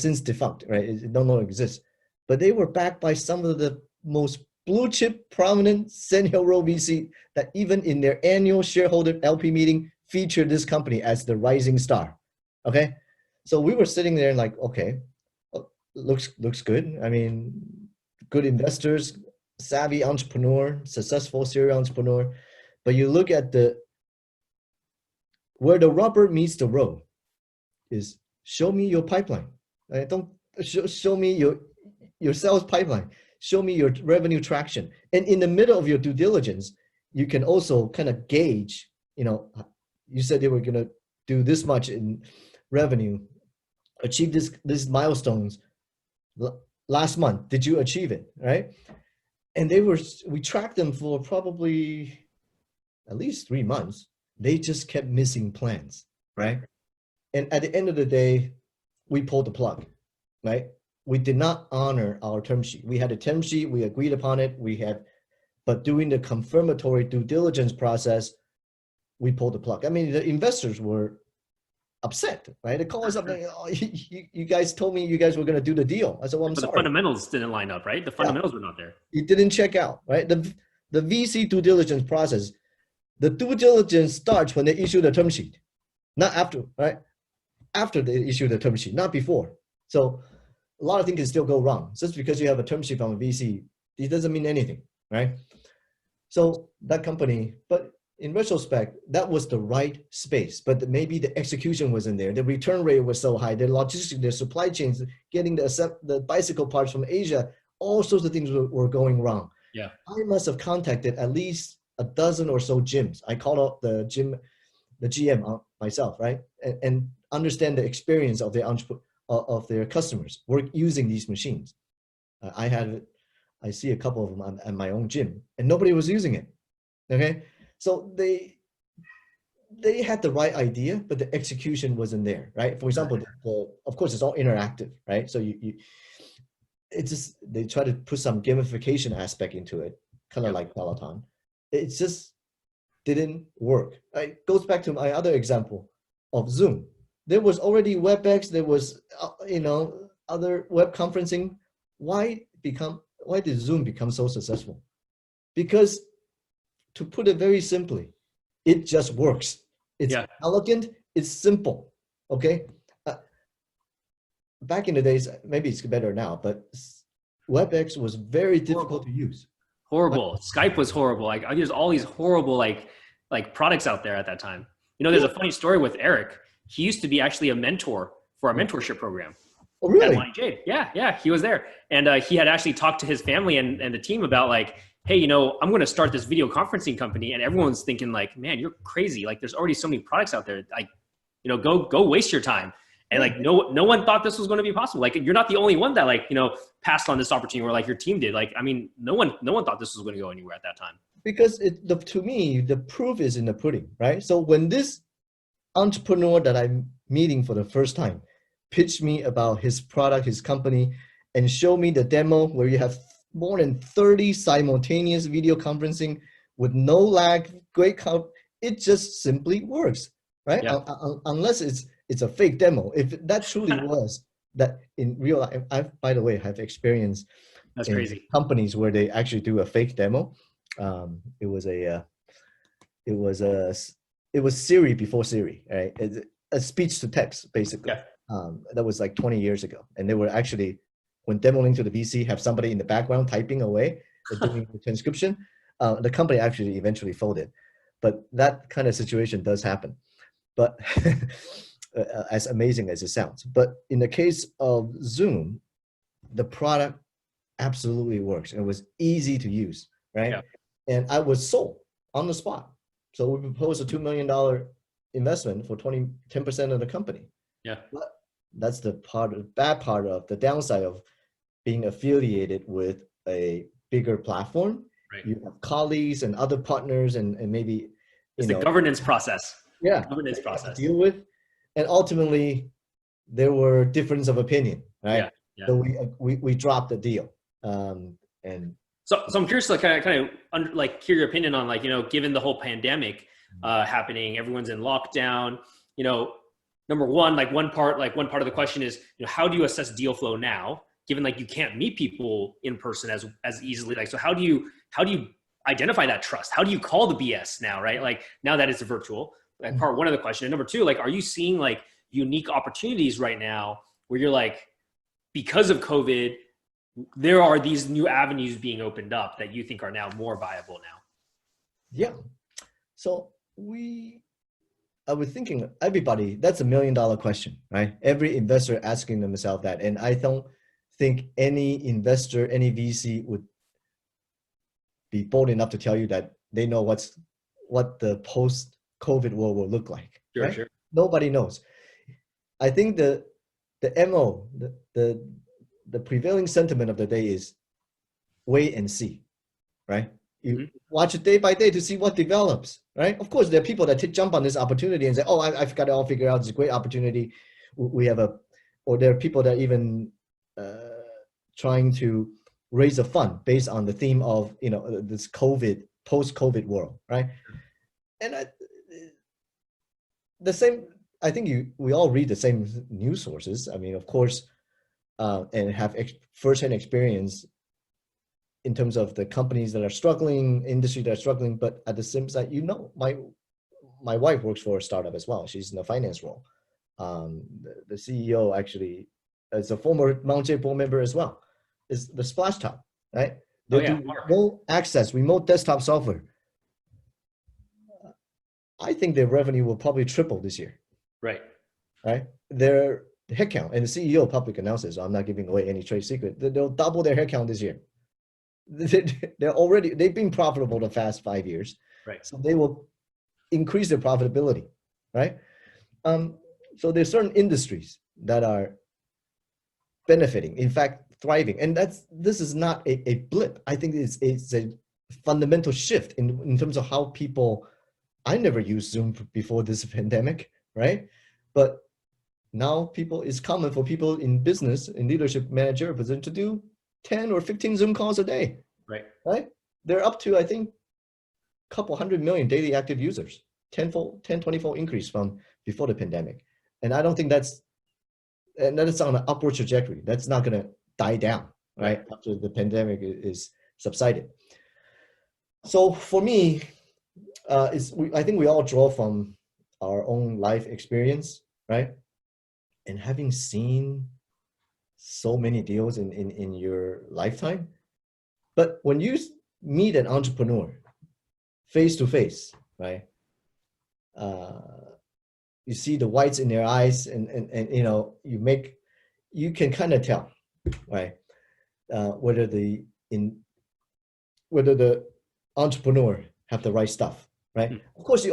since defunct, right? It no longer exists. But they were backed by some of the most blue chip prominent Sand Hill Road VC that even in their annual shareholder LP meeting featured this company as the rising star. Okay. So we were sitting there and like, okay, looks good. I mean, good investors, savvy entrepreneur, successful serial entrepreneur. But you look at where the rubber meets the road is show me your pipeline. Right? Don't show me your sales pipeline. Show me your revenue traction. And in the middle of your due diligence, you can also kind of gauge, you said they were going to do this much in revenue, achieve these milestones last month. Did you achieve it? Right? And we tracked them for probably at least 3 months. They just kept missing plans, right? And at the end of the day, we pulled the plug, right? We did not honor our term sheet. We had a term sheet, we agreed upon it, but doing the confirmatory due diligence process, we pulled the plug. I mean, the investors were upset, right? They called us up, like, oh, you guys told me you guys were going to do the deal. I said, well, I'm sorry. The fundamentals didn't line up, right? The fundamentals were not there. It didn't check out, right? The VC due diligence process, the due diligence starts when they issue the term sheet, not after, right? After they issue the term sheet, not before. So a lot of things can still go wrong. Just because you have a term sheet from a VC, it doesn't mean anything, right? So that company, but in retrospect, that was the right space, but maybe the execution wasn't there. The return rate was so high, the logistics, the supply chains, getting the bicycle parts from Asia, all sorts of things were going wrong. Yeah, I must have contacted at least a dozen or so gyms. I called up the GM myself, right? And understand the experience of their customers using these machines. I see a couple of them at my own gym, and nobody was using it. Okay, so they had the right idea, but the execution wasn't there, right? For example, of course, it's all interactive, right? So they try to put some gamification aspect into it, kind of like Peloton. It just didn't work. It goes back to my other example of Zoom. There was already WebEx. There was, other web conferencing. Why did Zoom become so successful? Because, to put it very simply, it just works. It's elegant. It's simple. Okay. Back in the days, maybe it's better now, but WebEx was very difficult to use. Horrible. Skype was horrible. Like, there's all these horrible like products out there at that time. There's a funny story with Eric. He used to be actually a mentor for our mentorship program. Oh, really? At Monte Jade. Yeah, he was there. And he had actually talked to his family and the team about like, hey, I'm going to start this video conferencing company. And everyone's thinking like, man, you're crazy. Like, there's already so many products out there. Like, go waste your time. And like, no one thought this was going to be possible. Like, you're not the only one that like, passed on this opportunity, or like your team did. Like, I mean, no one thought this was going to go anywhere at that time. Because to me, the proof is in the pudding, right? So when this entrepreneur that I'm meeting for the first time pitched me about his product, his company, and show me the demo where you have more than 30 simultaneous video conferencing with no lag, great count, it just simply works, right? Yeah. Unless it's a fake demo. If that truly was that in real life, by the way, have experience. That's crazy. Companies where they actually do a fake demo. It was Siri before Siri, right? It's a speech to text, basically. Yeah. That was like 20 years ago. And they were actually, when demoing to the VC, have somebody in the background typing away, doing the transcription. The company actually eventually folded. But that kind of situation does happen. But as amazing as it sounds. But in the case of Zoom, the product absolutely works. And it was easy to use, right? Yeah. And I was sold on the spot. So we proposed a $2 million investment for 10% of the company. Yeah. But that's the bad part of the downside of being affiliated with a bigger platform. Right. You have colleagues and other partners and maybe it's the governance process. Yeah. Governance process. To deal with. And ultimately there were difference of opinion, right? Yeah. So we dropped the deal. So I'm curious to kind of hear your opinion on given the whole pandemic happening, everyone's in lockdown, number one, one part of the question is, how do you assess deal flow now, given you can't meet people in person as easily? So how do you identify that trust? How do you call the BS now, right? Now that it's virtual, part one of the question. And number two, are you seeing unique opportunities right now where you're because of COVID, there are these new avenues being opened up that you think are now more viable now? Yeah. So I was thinking, everybody, that's $1 million question, right? Every investor asking themselves that. And I don't think any investor, any VC would be bold enough to tell you that they know what the post-COVID world will look like. Sure, right? sure. Nobody knows. I think the MO, the prevailing sentiment of the day is wait and see, right? You watch it day by day to see what develops, right? Of course, there are people that jump on this opportunity and say, oh, I've got it all figured out. It's a great opportunity. We have or there are people that even trying to raise a fund based on the theme of, this post-COVID world, right? And I think we all read the same news sources. I mean, of course, and have firsthand experience in terms of the companies that are struggling, industry that are struggling. But at the same side, my wife works for a startup as well. She's in a finance role. The CEO actually is a former Monte Jade Board member as well. Is the Splash Top, right? They do remote access, remote desktop software. I think their revenue will probably triple this year. Right. Their headcount, and the CEO public announces, so I'm not giving away any trade secret, they'll double their headcount this year. They've been profitable the past 5 years. Right. So they will increase their profitability, right? So there's certain industries that are benefiting, in fact, thriving. And this is not a blip. I think it's a fundamental shift in terms of how people, I never used Zoom before this pandemic, right? But now it's common for people in business, in leadership, managerial position to do 10 or 15 Zoom calls a day. Right? They're up to, I think, a couple 100 million daily active users, 20-fold increase from before the pandemic. And I don't think that's on an upward trajectory. That's not going to die down, right? After the pandemic is subsided. So for me, I think we all draw from our own life experience, right? And having seen so many deals in your lifetime. But when you meet an entrepreneur face to face, right? You see the whites in their eyes, and you can kind of tell, right? Whether the entrepreneur have the right stuff, right? Of course,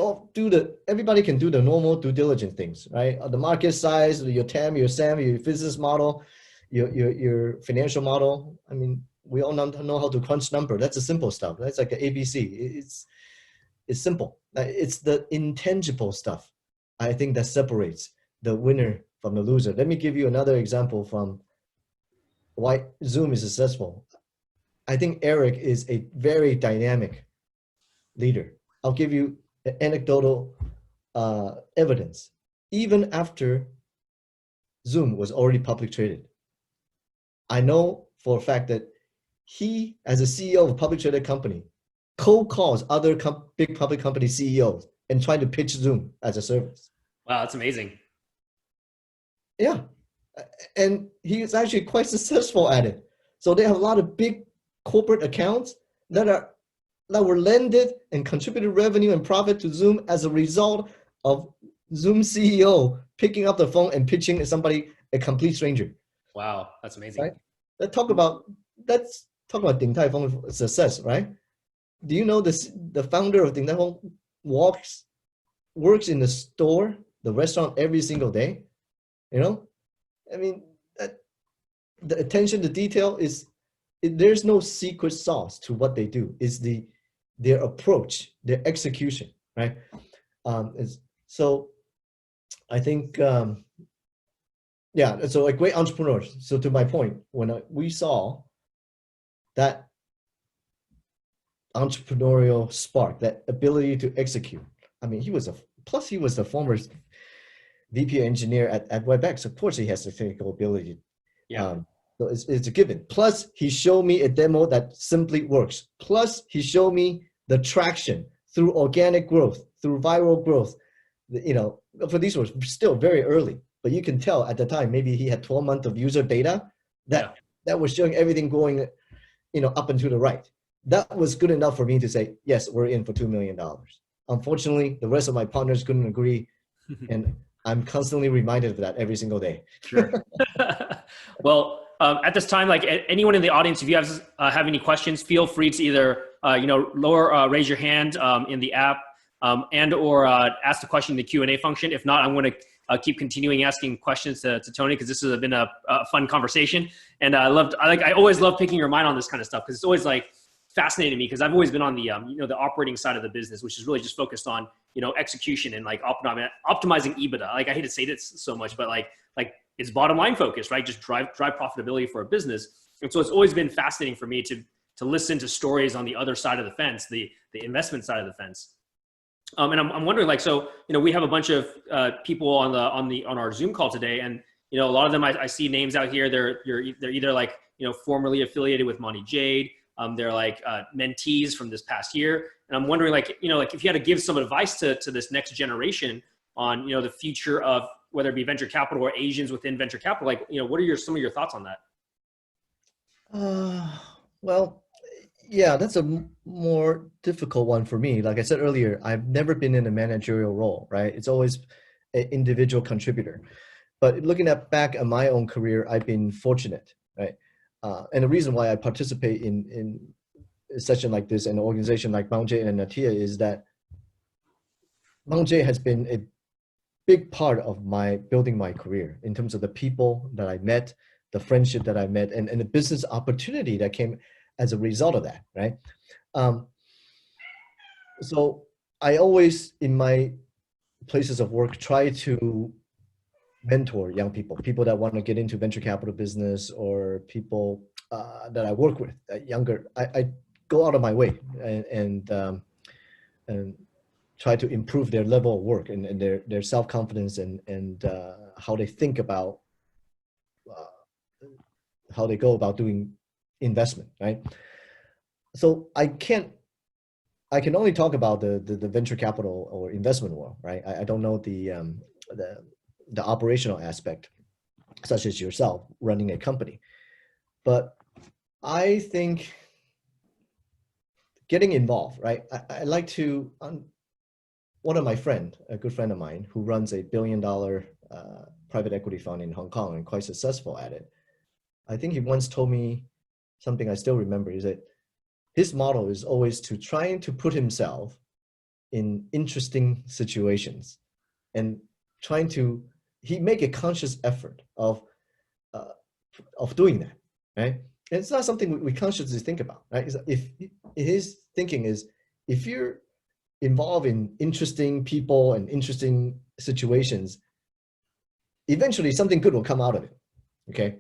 everybody can do the normal due diligence things, right? The market size, your TAM, your SAM, your business model, your financial model. I mean, we all know how to crunch number. That's the simple stuff. That's like an ABC. It's simple. It's the intangible stuff, I think, that separates the winner from the loser. Let me give you another example from why Zoom is successful. I think Eric is a very dynamic leader. I'll give you anecdotal evidence. Even after Zoom was already public traded, I know for a fact that he, as a CEO of a public traded company, cold calls other big public company CEOs and trying to pitch Zoom as a service. Wow, that's amazing. Yeah, and he is actually quite successful at it. So they have a lot of big corporate accounts that were lended and contributed revenue and profit to Zoom as a result of Zoom CEO picking up the phone and pitching somebody, a complete stranger. Wow, that's amazing. Right? Let's talk about Ding Tai Feng's success, right? Do you know the founder of Ding Tai Feng works in the store, the restaurant every single day? I mean, the attention to detail there's no secret sauce to what they do. It's their approach, their execution, right? So I think, so like great entrepreneurs. So to my point, when we saw that entrepreneurial spark, that ability to execute. I mean, he was the former VP engineer at WebEx. Of course, he has the technical ability. Yeah. So it's a given. Plus, he showed me a demo that simply works. Plus, he showed me the traction through organic growth, through viral growth. For these were still very early, but you can tell at the time, maybe he had 12 months of user data that that was showing everything going, up and to the right. That was good enough for me to say, yes, we're in for $2 million. Unfortunately, the rest of my partners couldn't agree. And I'm constantly reminded of that every single day. Sure. Well, at this time, like anyone in the audience, if you have any questions, feel free to either, raise your hand in the app and/or ask the question in the Q&A function. If not, I'm going to keep continuing asking questions to Tony, because this has been a fun conversation. And I always love picking your mind on this kind of stuff, because it's always like fascinating me, because I've always been on the, the operating side of the business, which is really just focused on, execution and like optimizing EBITDA. Like I hate to say this so much, but like it's bottom line focused, right? Just drive profitability for a business. And so it's always been fascinating for me to listen to stories on the other side of the fence, the investment side of the fence. And I'm wondering, like, so, we have a bunch of people on our Zoom call today, and, a lot of them, I see names out here. They're either like, formerly affiliated with Monte Jade. They're like mentees from this past year. And I'm wondering, like, like if you had to give some advice to this next generation on, the future of whether it be venture capital or Asians within venture capital, like, what are some of your thoughts on that? Well, yeah, that's a more difficult one for me. Like I said earlier, I've never been in a managerial role, right? It's always an individual contributor. But looking back at my own career, I've been fortunate, right? And the reason why I participate in a session like this and an organization like Monte Jade and Natia is that Monte Jade has been a big part of building my career in terms of the people that I met, the friendship that I met, and the business opportunity that came as a result of that, right? So I always, in my places of work, try to mentor young people that want to get into venture capital business, or people that I work with, younger. I go out of my way and try to improve their level of work and their self-confidence and how they think about how they go about doing investment, right? So I can only talk about the venture capital or investment world, right? I don't know the operational aspect, such as yourself running a company. But I think getting involved, right? I like to, one of my friend, a good friend of mine who runs a $1 billion private equity fund in Hong Kong and quite successful at it. I think he once told me something I still remember, is that his model is always to trying to put himself in interesting situations and he make a conscious effort of doing that, right? And it's not something we consciously think about, right? If his thinking is, if you're involved in interesting people and interesting situations, eventually something good will come out of it, okay?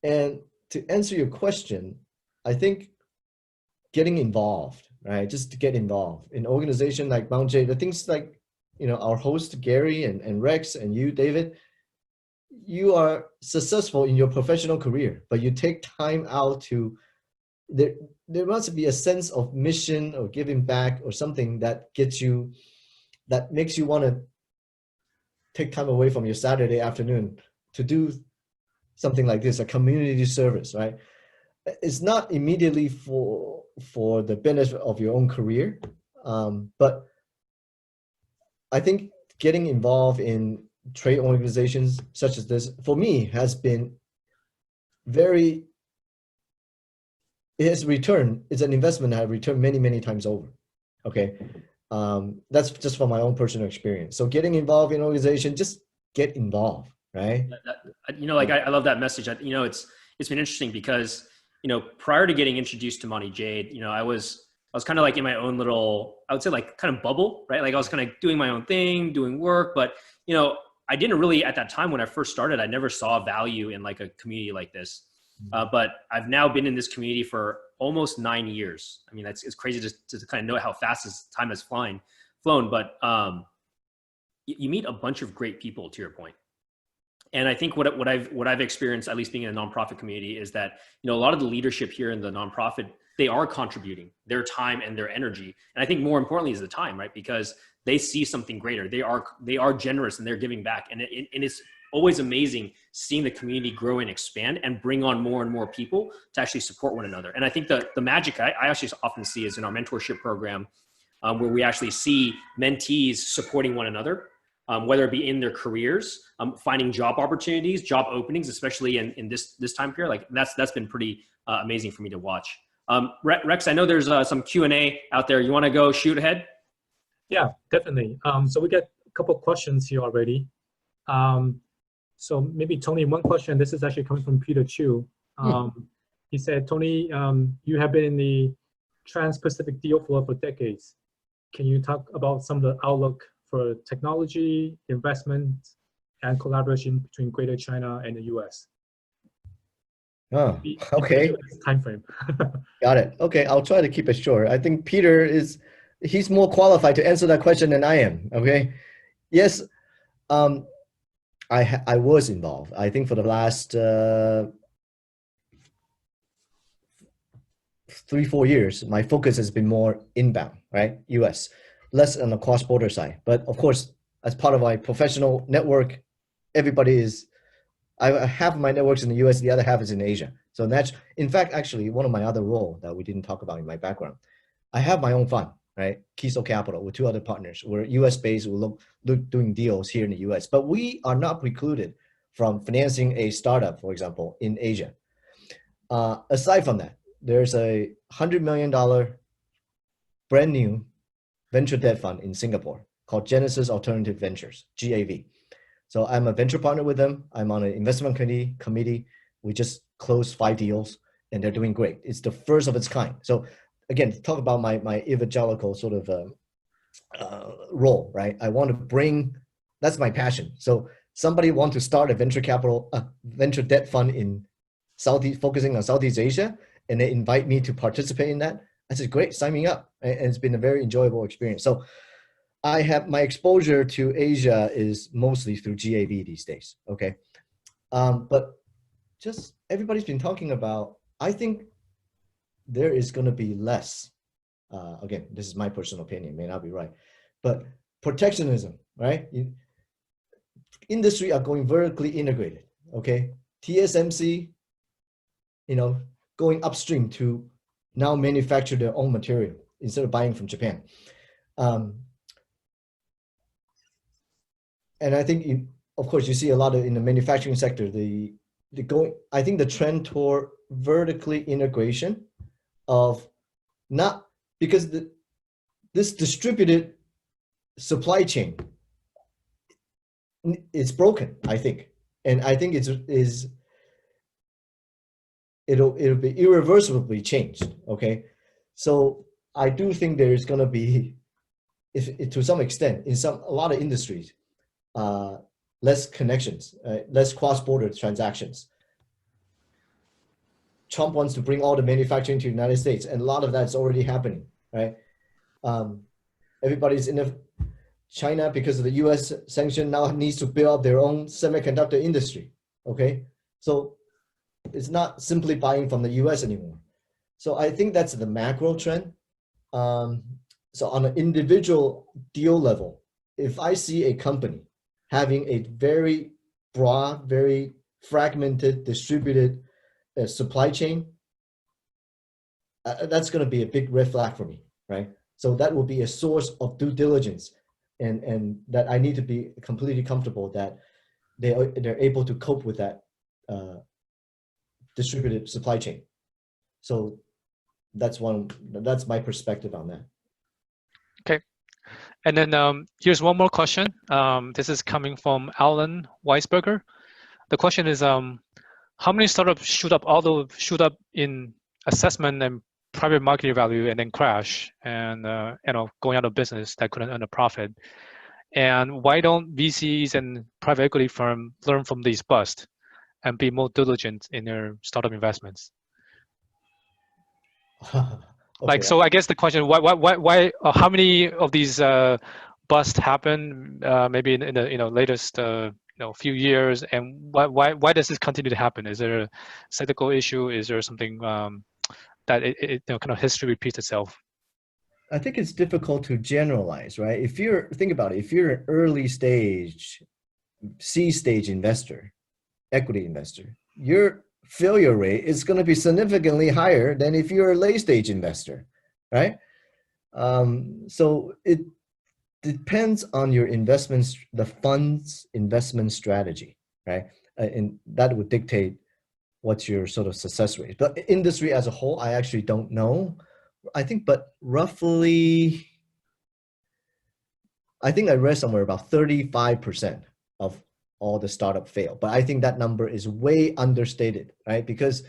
And to answer your question, I think getting involved, right? Just to get involved in an organization like Monte Jade, the things like, our host, Gary and Rex and you, David, you are successful in your professional career, but you take time out to, there must be a sense of mission or giving back or something that makes you want to take time away from your Saturday afternoon to do something like this, a community service, right? It's not immediately for the benefit of your own career, but I think getting involved in trade organizations such as this, for me, has been it has returned, it's an investment that I returned many, many times over, okay? That's just from my own personal experience. So getting involved in an organization, just get involved, right? I love that message. It's been interesting because, prior to getting introduced to Monte Jade, I was kind of like in my own little, I would say like kind of bubble, right? Like I was kind of doing my own thing, doing work, but, I didn't really, at that time when I first started, I never saw value in like a community like this. But I've now been in this community for almost 9 years. I mean, it's crazy to kind of know how fast this time has flown, but you meet a bunch of great people, to your point. And I think what I've experienced, at least being in a nonprofit community, is that, a lot of the leadership here in the nonprofit, they are contributing their time and their energy. And I think more importantly is the time, right? Because they see something greater. They are generous and they're giving back. And it's always amazing seeing the community grow and expand and bring on more and more people to actually support one another. And I think the magic I actually often see is in our mentorship program, where we actually see mentees supporting one another, whether it be in their careers, finding job opportunities, job openings, especially in this time period. Like that's been pretty amazing for me to watch. Rex, I know there's some Q&A out there. You want to go shoot ahead? Yeah, definitely. So we get a couple of questions here already. So maybe Tony, one question, this is actually coming from Peter Chu. He said, Tony, you have been in the Trans-Pacific deal flow for decades. Can you talk about some of the outlook for technology, investment, and collaboration between Greater China and the US? Oh, okay. Time frame. Got it. Okay, I'll try to keep it short. I think Peter he's more qualified to answer that question than I am. Okay. Yes, I was involved. I think for the last 3-4 years, my focus has been more inbound, right? US, less on the cross-border side. But of course, as part of my professional network, I have my networks in the US, the other half is in Asia. So that's, in fact, actually one of my other roles that we didn't talk about in my background. I have my own fund, right? KISO Capital with 2 other partners. We're US based, we look doing deals here in the US, but we are not precluded from financing a startup, for example, in Asia. Aside from that, there's a $100 million brand new venture debt fund in Singapore called Genesis Alternative Ventures, GAV. So I'm a venture partner with them. I'm on an investment committee. We just closed 5 deals and they're doing great. It's the first of its kind. So again, talk about my evangelical sort of role, right? I want to bring, that's my passion. So somebody want to start a venture debt fund in focusing on Southeast Asia, and they invite me to participate in that. I said, great, sign me up. And it's been a very enjoyable experience. So I have my exposure to Asia is mostly through GAV these days, okay? But just everybody's been talking about, I think there is gonna be less, again, this is my personal opinion, may not be right, but protectionism, right? Industry are going vertically integrated, okay? TSMC, going upstream to now manufacture their own material instead of buying from Japan. And I think, of course, you see a lot in the manufacturing sector, I think the trend toward vertically integration of not, because this distributed supply chain is broken, I think. And I think it'll be irreversibly changed, okay? So I do think there's gonna be, to some extent, in a lot of industries, less connections, less cross-border transactions. Trump wants to bring all the manufacturing to the United States, and a lot of that's already happening, right? Everybody's in China, because of the US sanction, now needs to build up their own semiconductor industry, okay? So it's not simply buying from the US anymore. So I think that's the macro trend. So on an individual deal level, if I see a company having a very broad, very fragmented, distributed supply chain, that's going to be a big red flag for me, right? So that will be a source of due diligence, and that I need to be completely comfortable that they're able to cope with that distributed supply chain. So that's my perspective on that. Okay. And then here's one more question. This is coming from Alan Weisberger. The question is, how many startups shoot up in assessment and private market value and then crash and going out of business that couldn't earn a profit? And why don't VCs and private equity firms learn from these busts and be more diligent in their startup investments? Okay. So I guess the question, why how many of these busts happen maybe in the latest few years, and why does this continue to happen? Is there a cyclical issue? Is there something that it kind of history repeats itself? I think it's difficult to generalize, right? Think about it, if you're an early stage C stage investor, equity investor, your failure rate is going to be significantly higher than if you're a late stage investor, right? So it depends on your investments, the fund's investment strategy, right? And that would dictate what's your sort of success rate. But industry as a whole, I actually don't know. I think, but roughly, I think I read somewhere about 35% of all the startup fail. But I think that number is way understated, right? Because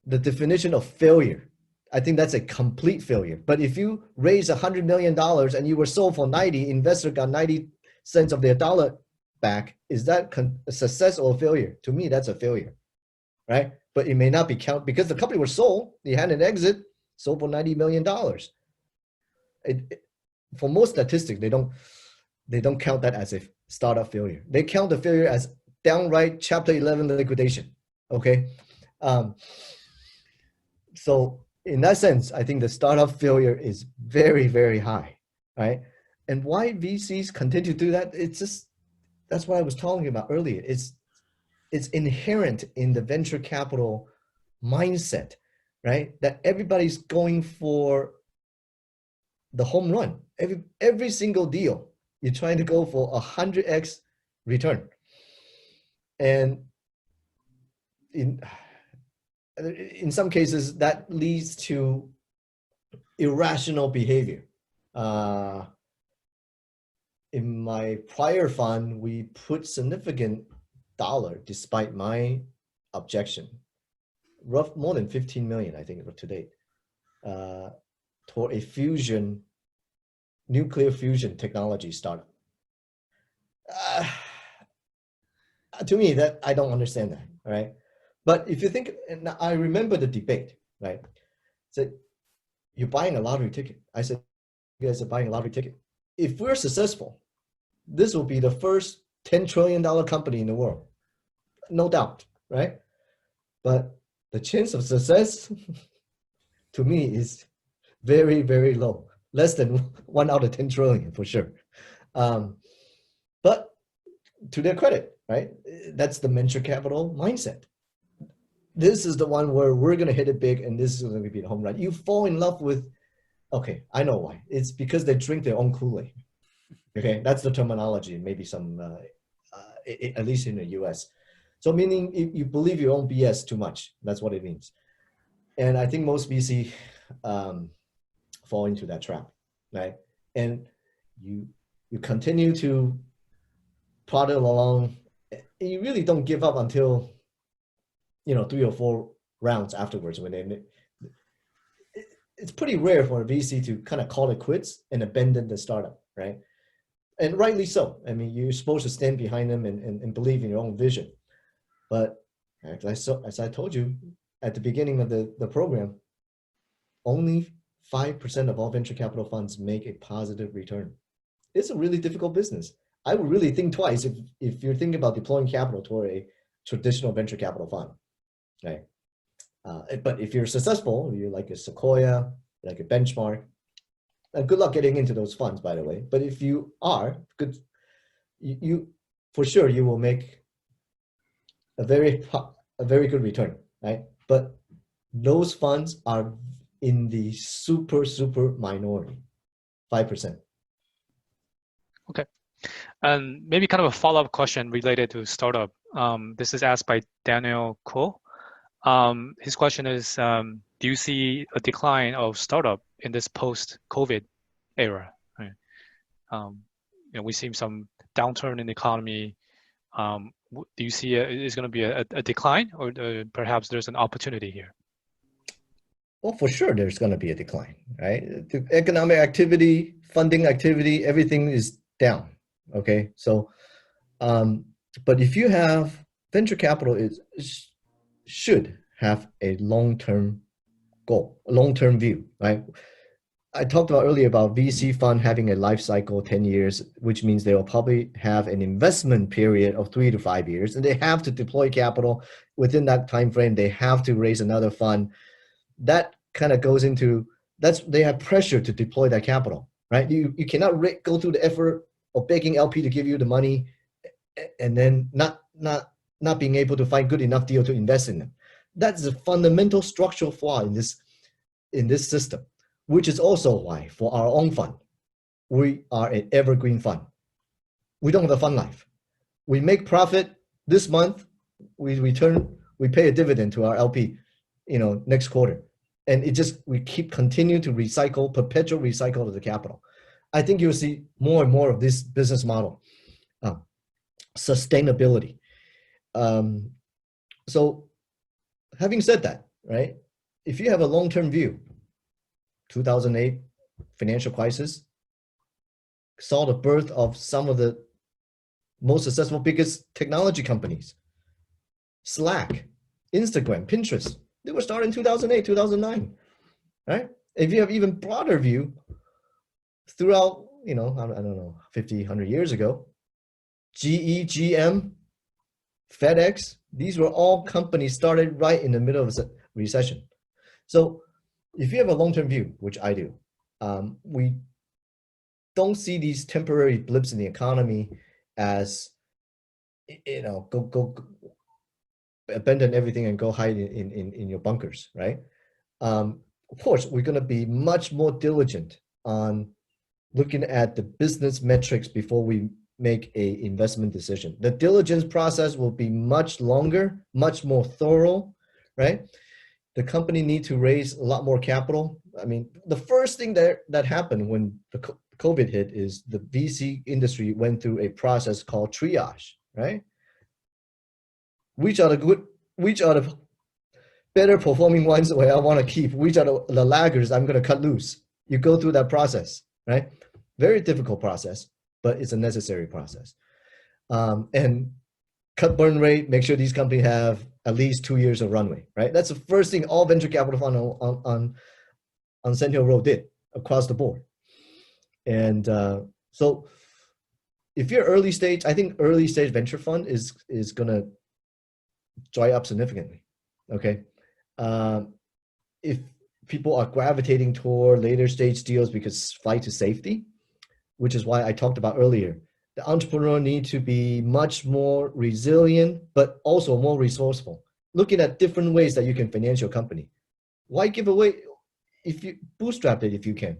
the definition of failure, I think that's a complete failure. But if you raise $100 million and you were sold for 90, investor got 90 cents of their dollar back, is that a success or a failure? To me, that's a failure, right? But it may not be counted because the company was sold, they had an exit, sold for $90 million. For most statistics, they don't count that as a startup failure. They count the failure as downright Chapter 11 liquidation, okay? So in that sense, I think the startup failure is very, very high, right? And why VCs continue to do that? It's just, that's what I was talking about earlier. It's inherent in the venture capital mindset, right? That everybody's going for the home run. Every single deal, you're trying to go for 100x return. And in some cases, that leads to irrational behavior. In my prior fund, we put significant dollar, despite my objection, more than 15 million, I think, to date, toward a nuclear fusion technology startup. To me, that I don't understand that, right? But if you think, and I remember the debate, right? So you're buying a lottery ticket. I said, you guys are buying a lottery ticket. If we're successful, this will be the first $10 trillion company in the world. No doubt, right? But the chance of success, to me, is very, very low. Less than 1 out of 10 trillion, for sure. But to their credit, right? That's the venture capital mindset. This is the one where we're going to hit it big, and this is going to be the home run. You fall in love with, okay, I know why. It's because they drink their own Kool-Aid. Okay, that's the terminology. Maybe some, at least in the US. So meaning you believe your own BS too much. That's what it means. And I think most VC fall into that trap, right? And you continue to plod it along. You really don't give up until, 3 or 4 rounds afterwards. It's pretty rare for a VC to kind of call it quits and abandon the startup, right? And rightly so. I mean, you're supposed to stand behind them and believe in your own vision. But as I told you at the beginning of the program, only 5% of all venture capital funds make a positive return. It's a really difficult business. I would really think twice if you're thinking about deploying capital toward a traditional venture capital fund, right? But if you're successful, you're like a Sequoia, like a Benchmark, good luck getting into those funds, by the way. But if you are good, you for sure you will make a very good return, right? But those funds are in the super minority, 5%. Okay. And maybe kind of a follow-up question related to startup. This is asked by Daniel Ko. His question is, do you see a decline of startup in this post-COVID era? Right? We see some downturn in the economy. Do you see is going to be a decline, or perhaps there's an opportunity here? Well, for sure, there's going to be a decline, right? The economic activity, funding activity, everything is down. Okay, so, but if you have venture capital, should have a long-term goal, a long-term view, right? I talked about earlier about VC fund having a life cycle 10 years, which means they will probably have an investment period of 3 to 5 years, and they have to deploy capital within that time frame. They have to raise another fund. That kind of goes into, they have pressure to deploy that capital, right? You cannot go through the effort of begging LP to give you the money and then not being able to find good enough deal to invest in them. That's a fundamental structural flaw in this system, which is also why for our own fund, we are an evergreen fund. We don't have a fund life. We make profit this month, we pay a dividend to our LP, next quarter. And we continue to recycle, perpetual recycle of the capital. I think you'll see more and more of this business model, sustainability. So having said that, right, if you have a long-term view, 2008 financial crisis saw the birth of some of the most successful, biggest technology companies. Slack, Instagram, Pinterest, they were started in 2008, 2009, right? If you have even broader view, throughout, I don't know, 50, 100 years ago, GE, GM, FedEx, these were all companies started right in the middle of a recession. So if you have a long-term view, which I do, we don't see these temporary blips in the economy as, go abandon everything and go hide in your bunkers, right? Of course, we're going to be much more diligent on looking at the business metrics before we make a investment decision. The diligence process will be much longer, much more thorough, right? The company need to raise a lot more capital. I mean, the first thing that happened when the COVID hit is the VC industry went through a process called triage, right? Which are the better performing ones where I want to keep? Which are the laggers I'm going to cut loose? You go through that process, right? Very difficult process, but it's a necessary process. And cut burn rate, make sure these companies have at least 2 years of runway, right? That's the first thing all venture capital fund on Sand Hill Road did across the board. And so if you're early stage, I think early stage venture fund is going to dry up significantly, okay? If people are gravitating toward later stage deals because flight to safety, which is why I talked about earlier, the entrepreneur needs to be much more resilient, but also more resourceful, looking at different ways that you can finance your company. Why give away if you bootstrap it if you can,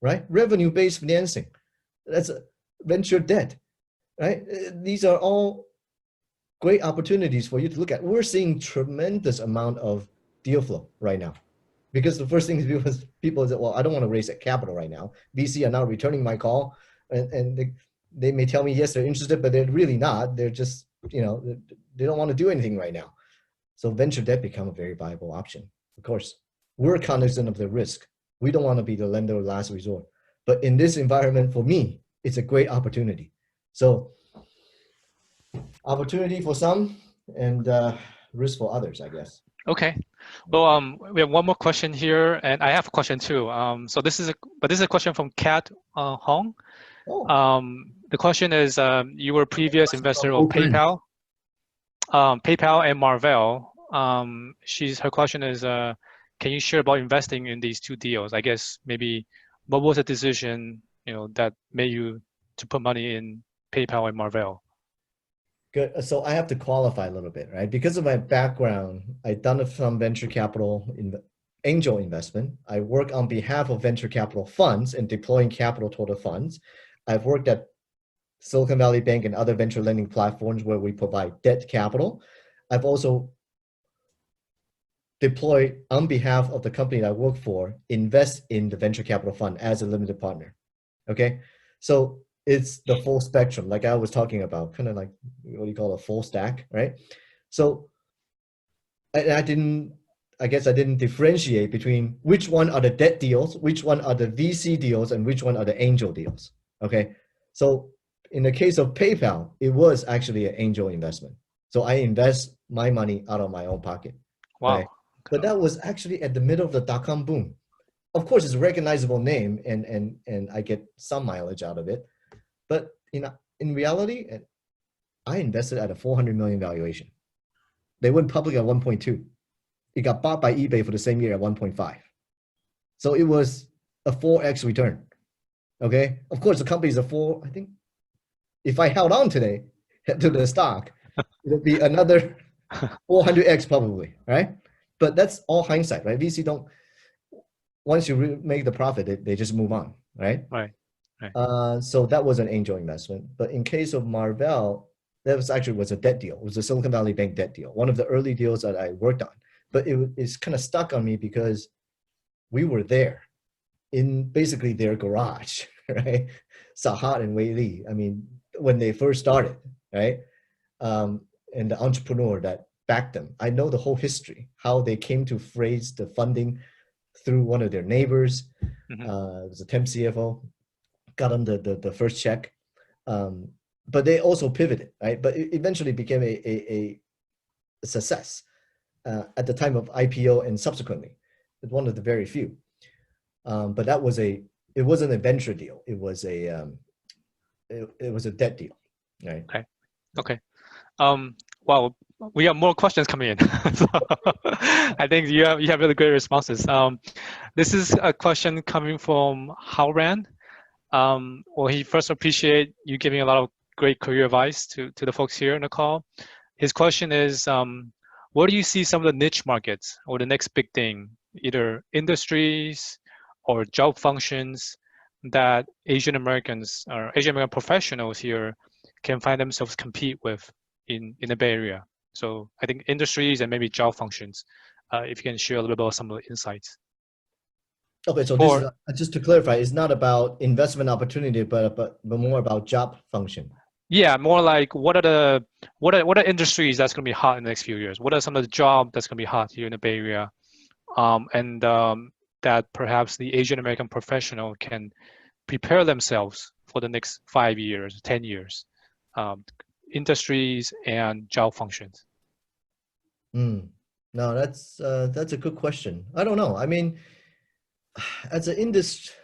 right? Revenue-based financing, that's a venture debt, right? These are all great opportunities for you to look at. We're seeing tremendous amount of deal flow right now, because the first thing people say, well, I don't want to raise that capital right now. VC are now returning my call, and they may tell me, yes, they're interested, but they're really not. They're just, they don't want to do anything right now. So venture debt become a very viable option. Of course, we're cognizant of the risk. We don't want to be the lender of last resort. But in this environment, for me, it's a great opportunity. So opportunity for some and risk for others, I guess. Okay. Well, we have one more question here, and I have a question too. So this is a question from Kat Hong. Oh. The question is, you were a previous investor of PayPal and Marvell. Her question is, can you share about investing in these two deals? I guess maybe what was the decision, that made you to put money in PayPal and Marvell? Good. So I have to qualify a little bit, right? Because of my background, I've done some venture capital angel investment. I work on behalf of venture capital funds and deploying capital toward the funds. I've worked at Silicon Valley Bank and other venture lending platforms where we provide debt capital. I've also deployed on behalf of the company that I work for, invest in the venture capital fund as a limited partner. Okay, so it's the full spectrum, like I was talking about, kind of like what do you call a full stack, right? So I guess I didn't differentiate between which one are the debt deals, which one are the VC deals, and which one are the angel deals. Okay, so in the case of PayPal, it was actually an angel investment. So I invest my money out of my own pocket. Wow. Right? But that was actually at the middle of the dot-com boom. Of course, it's a recognizable name, and I get some mileage out of it. But in reality, I invested at a 400 million valuation. They went public at 1.2. It got bought by eBay for the same year at 1.5. So it was a 4x return. Okay, of course the company is I think if I held on today, to the stock, it'll be another 400x probably, right? But that's all hindsight, right? VC don't, once you make the profit, they just move on, right? Right. Right. So that was an angel investment. But in case of Marvell, that was a debt deal. It was a Silicon Valley Bank debt deal, one of the early deals that I worked on. But it's kind of stuck on me because we were there in basically their garage, right? Sahat and Wei Li, I mean, when they first started, right? And the entrepreneur that backed them. I know the whole history, how they came to phrase the funding through one of their neighbors. Mm-hmm. It was a temp CFO, got them the first check. But they also pivoted, right? But it eventually became a success at the time of IPO and subsequently. It's one of the very few. But it wasn't a venture deal. It was a debt deal, right? Okay. Well, we have more questions coming in. So I think you have really great responses. This is a question coming from Howran. Well, he first appreciate you giving a lot of great career advice to the folks here in the call. His question is, where do you see some of the niche markets or the next big thing, either industries or job functions that Asian Americans or Asian American professionals here can find themselves compete with in the Bay Area? So I think industries and maybe job functions, if you can share a little bit about some of the insights. Okay, so this is, just to clarify, it's not about investment opportunity, but more about job function. Yeah, more like what are industries that's going to be hot in the next few years? What are some of the jobs that's going to be hot here in the Bay Area, and that perhaps the Asian American professional can prepare themselves for the next 5 years, 10 years, industries and job functions. No, that's a good question. I don't know. I mean, as an industry,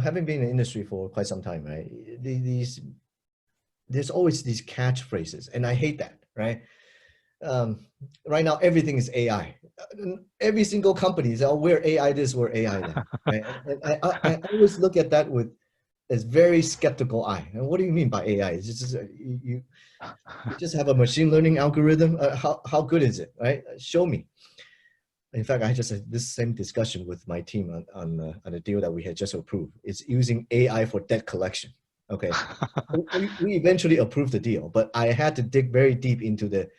having been in the industry for quite some time, right? There's always these catchphrases, and I hate that, right? Right now, everything is AI. Every single company is, oh, we're AI this, we're AI that. Right? And I always look at that with a very skeptical eye. And what do you mean by AI? It's just you just have a machine learning algorithm. How good is it, right? Show me. In fact, I just had this same discussion with my team on a deal that we had just approved. It's using AI for debt collection. Okay, we eventually approved the deal, but I had to dig very deep into the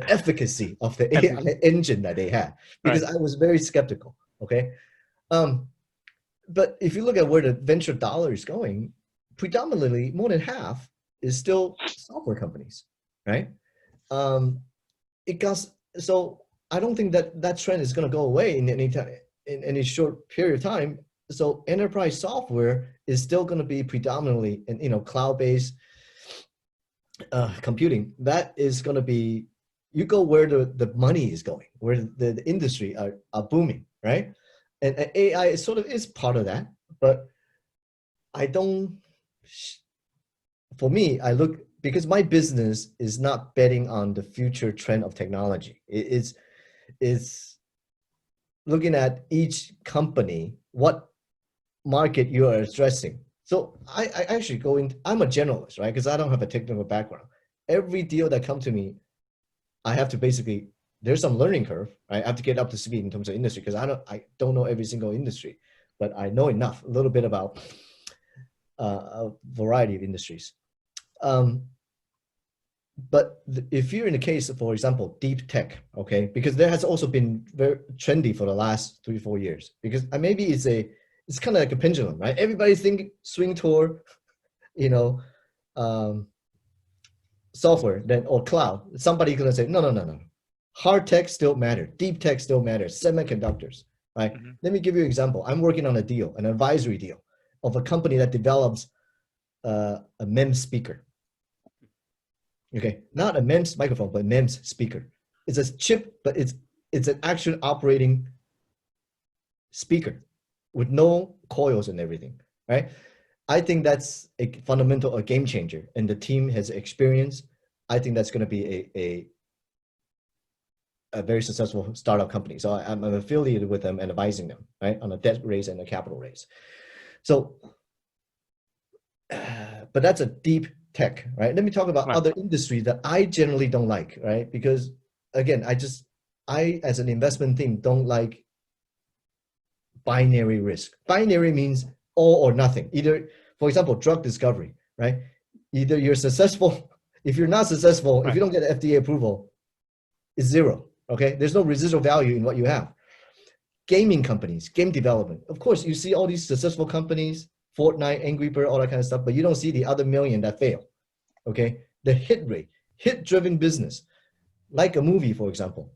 efficacy of the AI engine that they had because I was very skeptical. Okay, but if you look at where the venture dollar is going, predominantly more than half is still software companies, right? So I don't think that trend is going to go away in any short period of time. So enterprise software is still going to be predominantly cloud-based computing. That is going to be, you go where the money is going, where the industry are booming, right? And AI is part of that, but for me, I look, because my business is not betting on the future trend of technology. It's looking at each company, what market you are addressing. So I actually I'm a generalist, right? Because I don't have a technical background. Every deal that comes to me, I have to basically, there's some learning curve, right? I have to get up to speed in terms of industry because I don't know every single industry, but I know enough, a little bit about a variety of industries. But if you're in the case of, for example, deep tech, okay, because there has also been very trendy for the last 3-4 years, because maybe it's kind of like a pendulum, right? Everybody swing toward, software or cloud. Somebody's gonna say, no. Hard tech still matter. Deep tech still matters. Semiconductors, right? Mm-hmm. Let me give you an example. I'm working on an advisory deal of a company that develops a MEMS speaker. Okay, not a MEMS microphone, but MEMS speaker. It's a chip, but it's an actual operating speaker with no coils and everything, right? I think that's a game changer, and the team has experience. I think that's going to be a very successful startup company. So I'm affiliated with them and advising them, right, on a debt raise and a capital raise. So but that's a deep tech, right? Let me talk about Right. other industries that I generally don't like, right? Because again, I as an investment team don't like binary risk. Binary means all or nothing. Either, for example, drug discovery, right? Either you're successful, if you're not successful, if Right. you don't get FDA approval, it's zero, okay? There's no residual value in what you have. Gaming companies, game development. Of course, you see all these successful companies, Fortnite, Angry Bird, all that kind of stuff, but you don't see the other million that fail, okay? The hit rate, hit-driven business, like a movie, for example.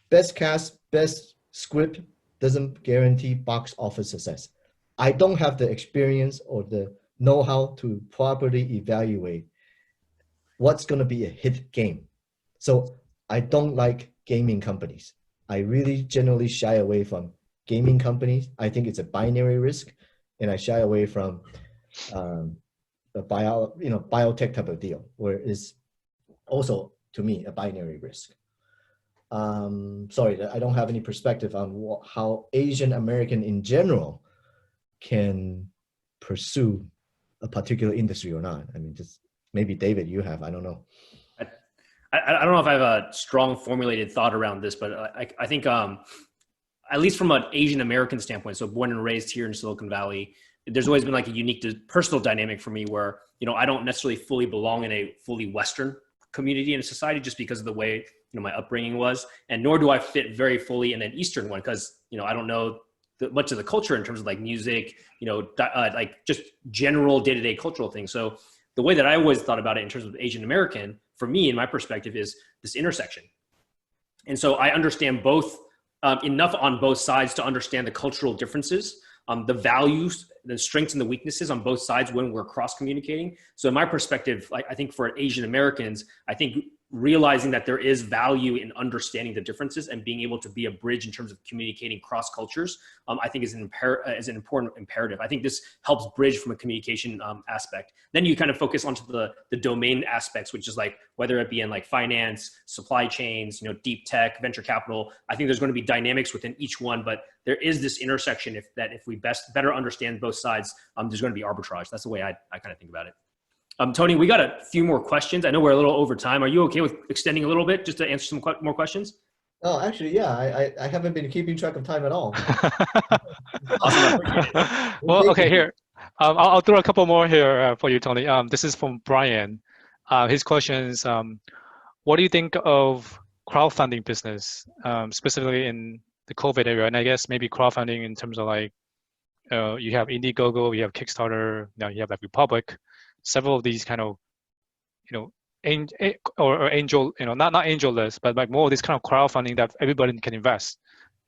Best cast, best script doesn't guarantee box office success. I don't have the experience or the know-how to properly evaluate what's going to be a hit game. So I don't like gaming companies. I really generally shy away from gaming companies. I think it's a binary risk, and I shy away from a biotech type of deal, where it's also, to me, a binary risk. Sorry, I don't have any perspective on how Asian American in general can pursue a particular industry or not. I mean, just maybe David, you have, I don't know. I don't know if I have a strong formulated thought around this, but I think at least from an Asian American standpoint, so born and raised here in Silicon Valley, there's always been like a unique personal dynamic for me where, I don't necessarily fully belong in a fully Western community and society just because of the way, my upbringing was, and nor do I fit very fully in an Eastern one because, I don't know much of the culture in terms of like music, like just general day-to-day cultural things. So the way that I always thought about it in terms of Asian American, for me, in my perspective, is this intersection. And so I understand both enough on both sides to understand the cultural differences, the values, the strengths and the weaknesses on both sides when we're cross communicating. So in my perspective, I think for Asian Americans, I think realizing that there is value in understanding the differences and being able to be a bridge in terms of communicating cross cultures, I think is an important imperative. I think this helps bridge from a communication aspect. Then you kind of focus onto the domain aspects, which is like, whether it be in like finance, supply chains, deep tech, venture capital. I think there's going to be dynamics within each one, but there is this intersection if we better understand both sides, there's going to be arbitrage. That's the way I kind of think about it. Tony, we got a few more questions. I know we're a little over time. Are you okay with extending a little bit just to answer some more questions? Oh, actually, yeah, I haven't been keeping track of time at all. Awesome. Well, okay, here. I'll throw a couple more here for you, Tony. This is from Brian. His question is, what do you think of crowdfunding business, specifically in the COVID era? And I guess maybe crowdfunding in terms of like, you have Indiegogo, you have Kickstarter, now you have like Republic. Several of these kind of, or angel, not angel-less, but like more of this kind of crowdfunding that everybody can invest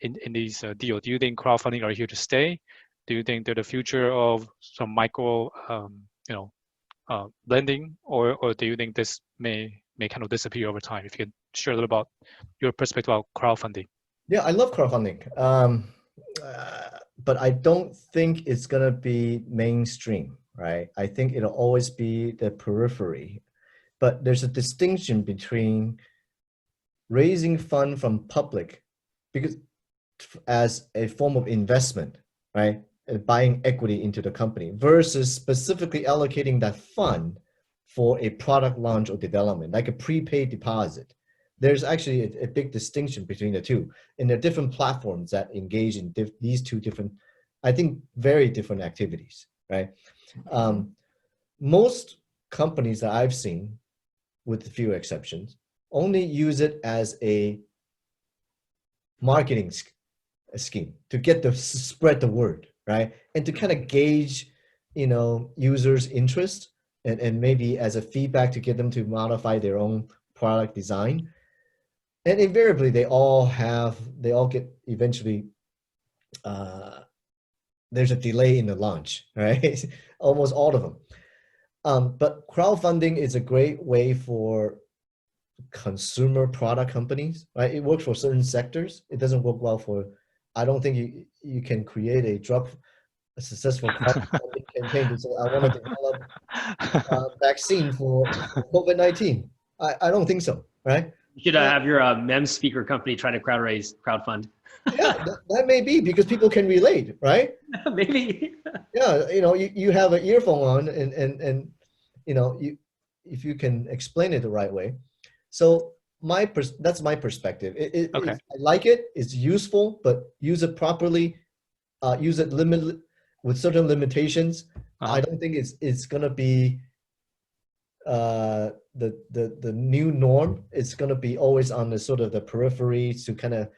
in these deals. Do you think crowdfunding are here to stay? Do you think they're the future of some micro, lending, or do you think this may kind of disappear over time? If you could share a little about your perspective about crowdfunding. Yeah, I love crowdfunding, but I don't think it's gonna be mainstream. Right? I think it'll always be the periphery, but there's a distinction between raising fund from public, because as a form of investment, right? Buying equity into the company versus specifically allocating that fund for a product launch or development, like a prepaid deposit. There's actually a big distinction between the two, and there are different platforms that engage in these two different, I think, very different activities, right? Most companies that I've seen, with a few exceptions, only use it as a marketing scheme to get spread the word, right? And to kind of gauge, users' interest and maybe as a feedback to get them to modify their own product design. And invariably, they all get eventually, there's a delay in the launch, right? Almost all of them. But crowdfunding is a great way for consumer product companies, right? It works for certain sectors. It doesn't work well for, I don't think you can create a successful crowdfunding campaign to say, I want to develop a vaccine for COVID-19. I don't think so, right? You should have your MEM speaker company try to crowdfund. Yeah, that may be because people can relate, right? Maybe. Yeah, you have an earphone on and if you can explain it the right way. So that's my perspective. Okay. I like it. It's useful, but use it properly. Use it with certain limitations. I don't think it's gonna be the new norm. It's gonna be always on the sort of the periphery to kind of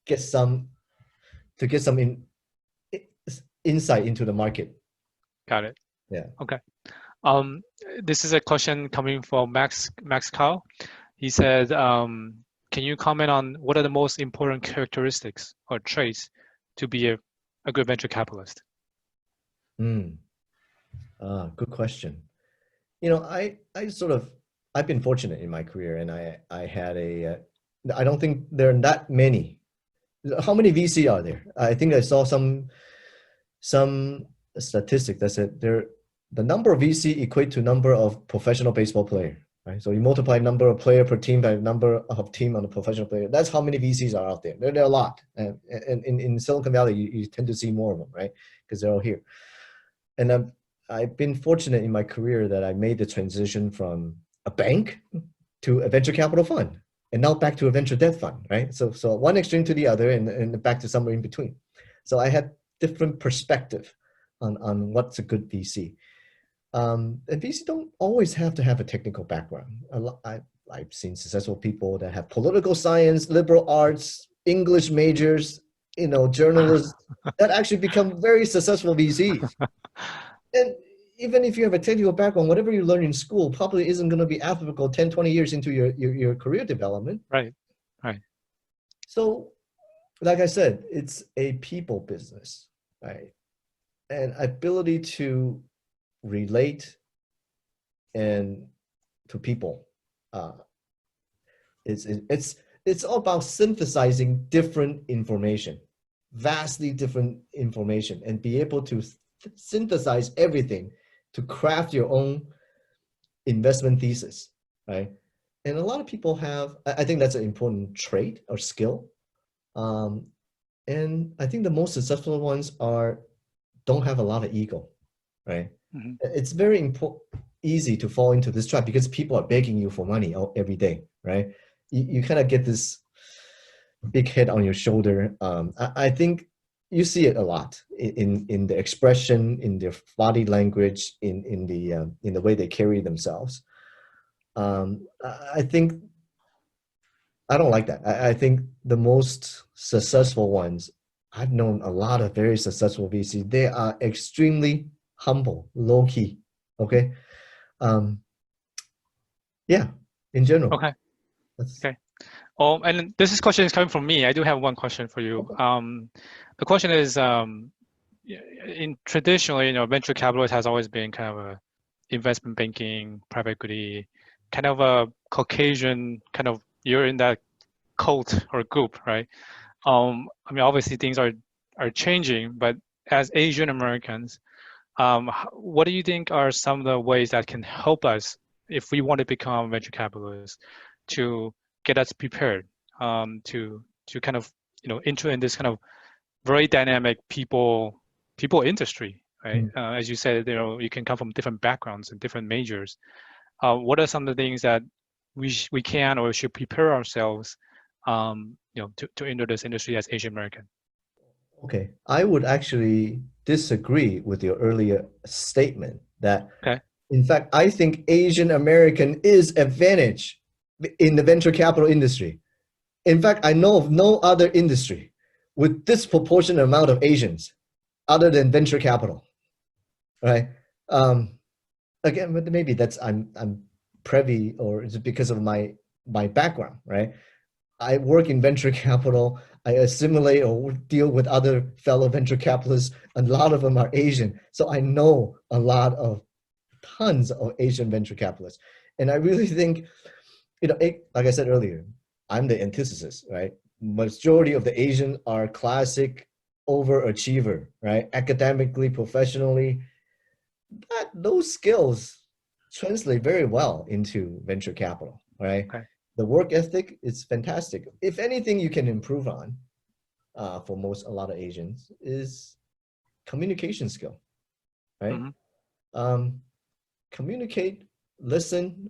get some insight into the market. Got it. Yeah. Okay. This is a question coming from Max Cow. He said, can you comment on what are the most important characteristics or traits to be a good venture capitalist? Good question. I've been fortunate in my career, and I had I don't think there are that many. How many VC are there? I think I saw some statistic that said the number of VC equate to number of professional baseball player, right? So you multiply number of player per team by number of team on a professional player. That's how many VCs are out there. There are a lot. And in Silicon Valley, you tend to see more of them, right? Because they're all here. And I've been fortunate in my career that I made the transition from a bank to a venture capital fund, and now back to a venture debt fund, right? So one extreme to the other, and back to somewhere in between. So I had different perspective on what's a good VC. And VC don't always have to have a technical background. I've seen successful people that have political science, liberal arts, English majors, journalists that actually become very successful VCs. And even if you have a technical background, whatever you learn in school probably isn't going to be applicable 10, 20 years into your career development. Right. So, like I said, it's a people business, right? And ability to relate and to people. It's all about synthesizing different information, vastly different information, and be able to synthesize everything to craft your own investment thesis, right? And a lot of people I think that's an important trait or skill. And I think the most successful ones don't have a lot of ego, right? Mm-hmm. It's very easy to fall into this trap because people are begging you for money every day, right? You kind of get this big head on your shoulder. I think you see it a lot in the expression, in their body language, in the way they carry themselves. I think I don't like that. I think the most successful ones, I've known a lot of very successful VC. They are extremely humble, low key. Okay. Yeah. In general. Okay. Okay. And this question is coming from me. I do have one question for you. Okay. The question is, traditionally, venture capital has always been kind of a investment banking, private equity, kind of a Caucasian kind of. You're in that cult or group, right? Obviously things are changing, but as Asian Americans, what do you think are some of the ways that can help us if we want to become venture capitalists to get us prepared to kind of enter in this kind of very dynamic people industry, right? As you said, you can come from different backgrounds and different majors. What are some of the things that we can or should prepare ourselves to enter this industry as Asian American? Okay, I would actually disagree with your earlier statement that, in fact, I think Asian American is advantage in the venture capital industry. In fact, I know of no other industry with disproportionate amount of Asians other than venture capital, right? Again, but maybe that's I'm privy, or is it because of my background, right? I work in venture capital. I assimilate or deal with other fellow venture capitalists. A lot of them are Asian. So I know tons of Asian venture capitalists. And I really think, like I said earlier, I'm the antithesis, right? Majority of the Asian are classic overachiever, right? Academically, professionally, those skills translate very well into venture capital, right? Okay. The work ethic is fantastic. If anything you can improve on for a lot of Asians is communication skill, right? communicate, listen.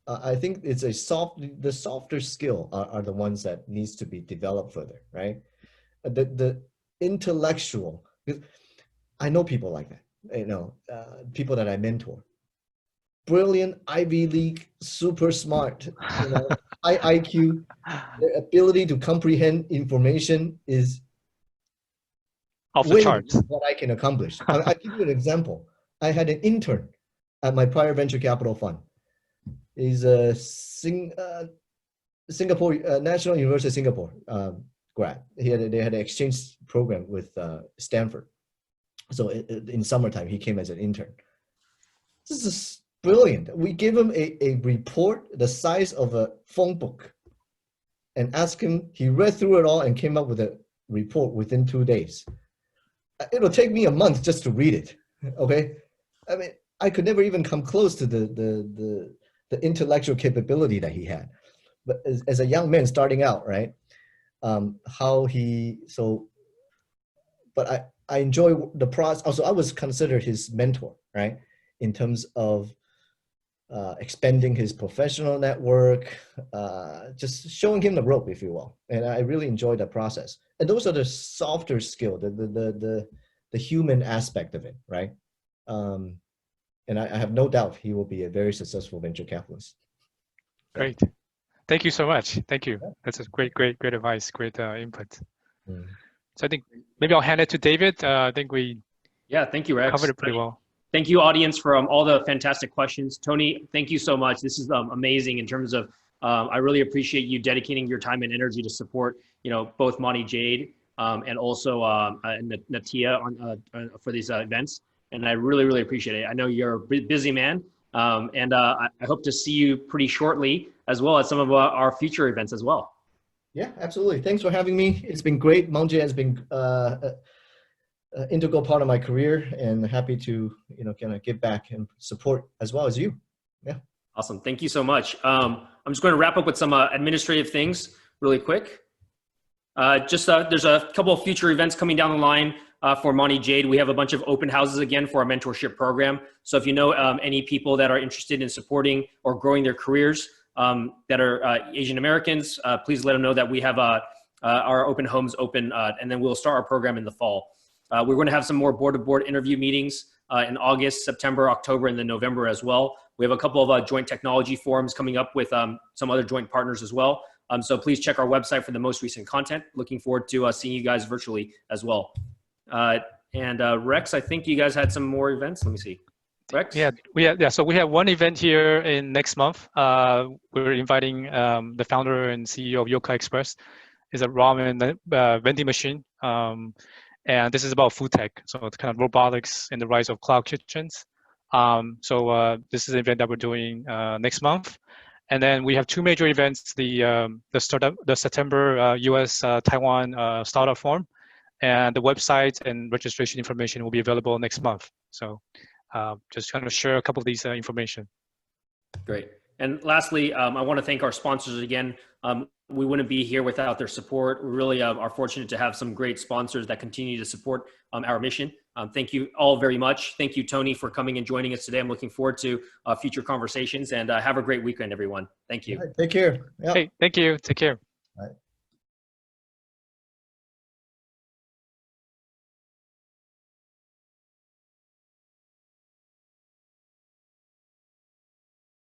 I think it's the softer skill are the ones that needs to be developed further, right? The intellectual, because I know people like that, people that I mentor, brilliant Ivy League, super smart, high IQ, their ability to comprehend information is Off the way charts. beyond what I can accomplish. I'll give you an example. I had an intern at my prior venture capital fund. He's a Singapore National University of Singapore grad. They had an exchange program with Stanford. So in summertime, he came as an intern. This is brilliant. We gave him a report the size of a phone book and asked him, he read through it all and came up with a report within 2 days. It'll take me a month just to read it, okay? I mean, I could never even come close to the intellectual capability that he had. But as a young man starting out, right? But I enjoy the process. Also, I was considered his mentor, right? In terms of expanding his professional network, just showing him the rope, if you will. And I really enjoyed that process. And those are the softer skill, the human aspect of it, right? And I have no doubt he will be a very successful venture capitalist. Great. Thank you so much. Thank you. That's a great advice, great input. So I think maybe I'll hand it to David. I think we thank you, Rex. covered it pretty well. Thank you, audience, for all the fantastic questions. Tony, thank you so much. This is amazing in terms of, I really appreciate you dedicating your time and energy to support, both Monte Jade and also Natia for these events. And I really, really appreciate it. I know you're a busy man, and I hope to see you pretty shortly, as well as some of our future events as well. Yeah, absolutely. Thanks for having me. It's been great. Monte has been integral part of my career, and happy to kind of give back and support as well as you. Yeah. Awesome. Thank you so much. I'm just going to wrap up with some administrative things really quick. There's a couple of future events coming down the line for Monte Jade. We have a bunch of open houses again for our mentorship program. So if you know any people that are interested in supporting or growing their careers that are Asian Americans, please let them know that we have our open homes open, and then we'll start our program in the fall. We're going to have some more board-to-board interview meetings in August, September, October, and then November as well. We have a couple of joint technology forums coming up with some other joint partners as well. So please check our website for the most recent content. Looking forward to seeing you guys virtually as well. And Rex, I think you guys had some more events. Let me see. Rex? So we have one event here in next month. We're inviting the founder and CEO of Yoka Express. It's a ramen vending machine. And this is about food tech. So it's kind of robotics and the rise of cloud kitchens. So this is an event that we're doing next month. And then we have two major events, the September US Taiwan Startup Forum, and the website and registration information will be available next month. So just kind of share a couple of these information. Great. And lastly, I want to thank our sponsors again. We wouldn't be here without their support. We really are fortunate to have some great sponsors that continue to support our mission. Thank you all very much. Thank you, Tony, for coming and joining us today. I'm looking forward to future conversations, and have a great weekend, everyone. Thank you. All right, take care. Yep. Hey, thank you. Take care. All right.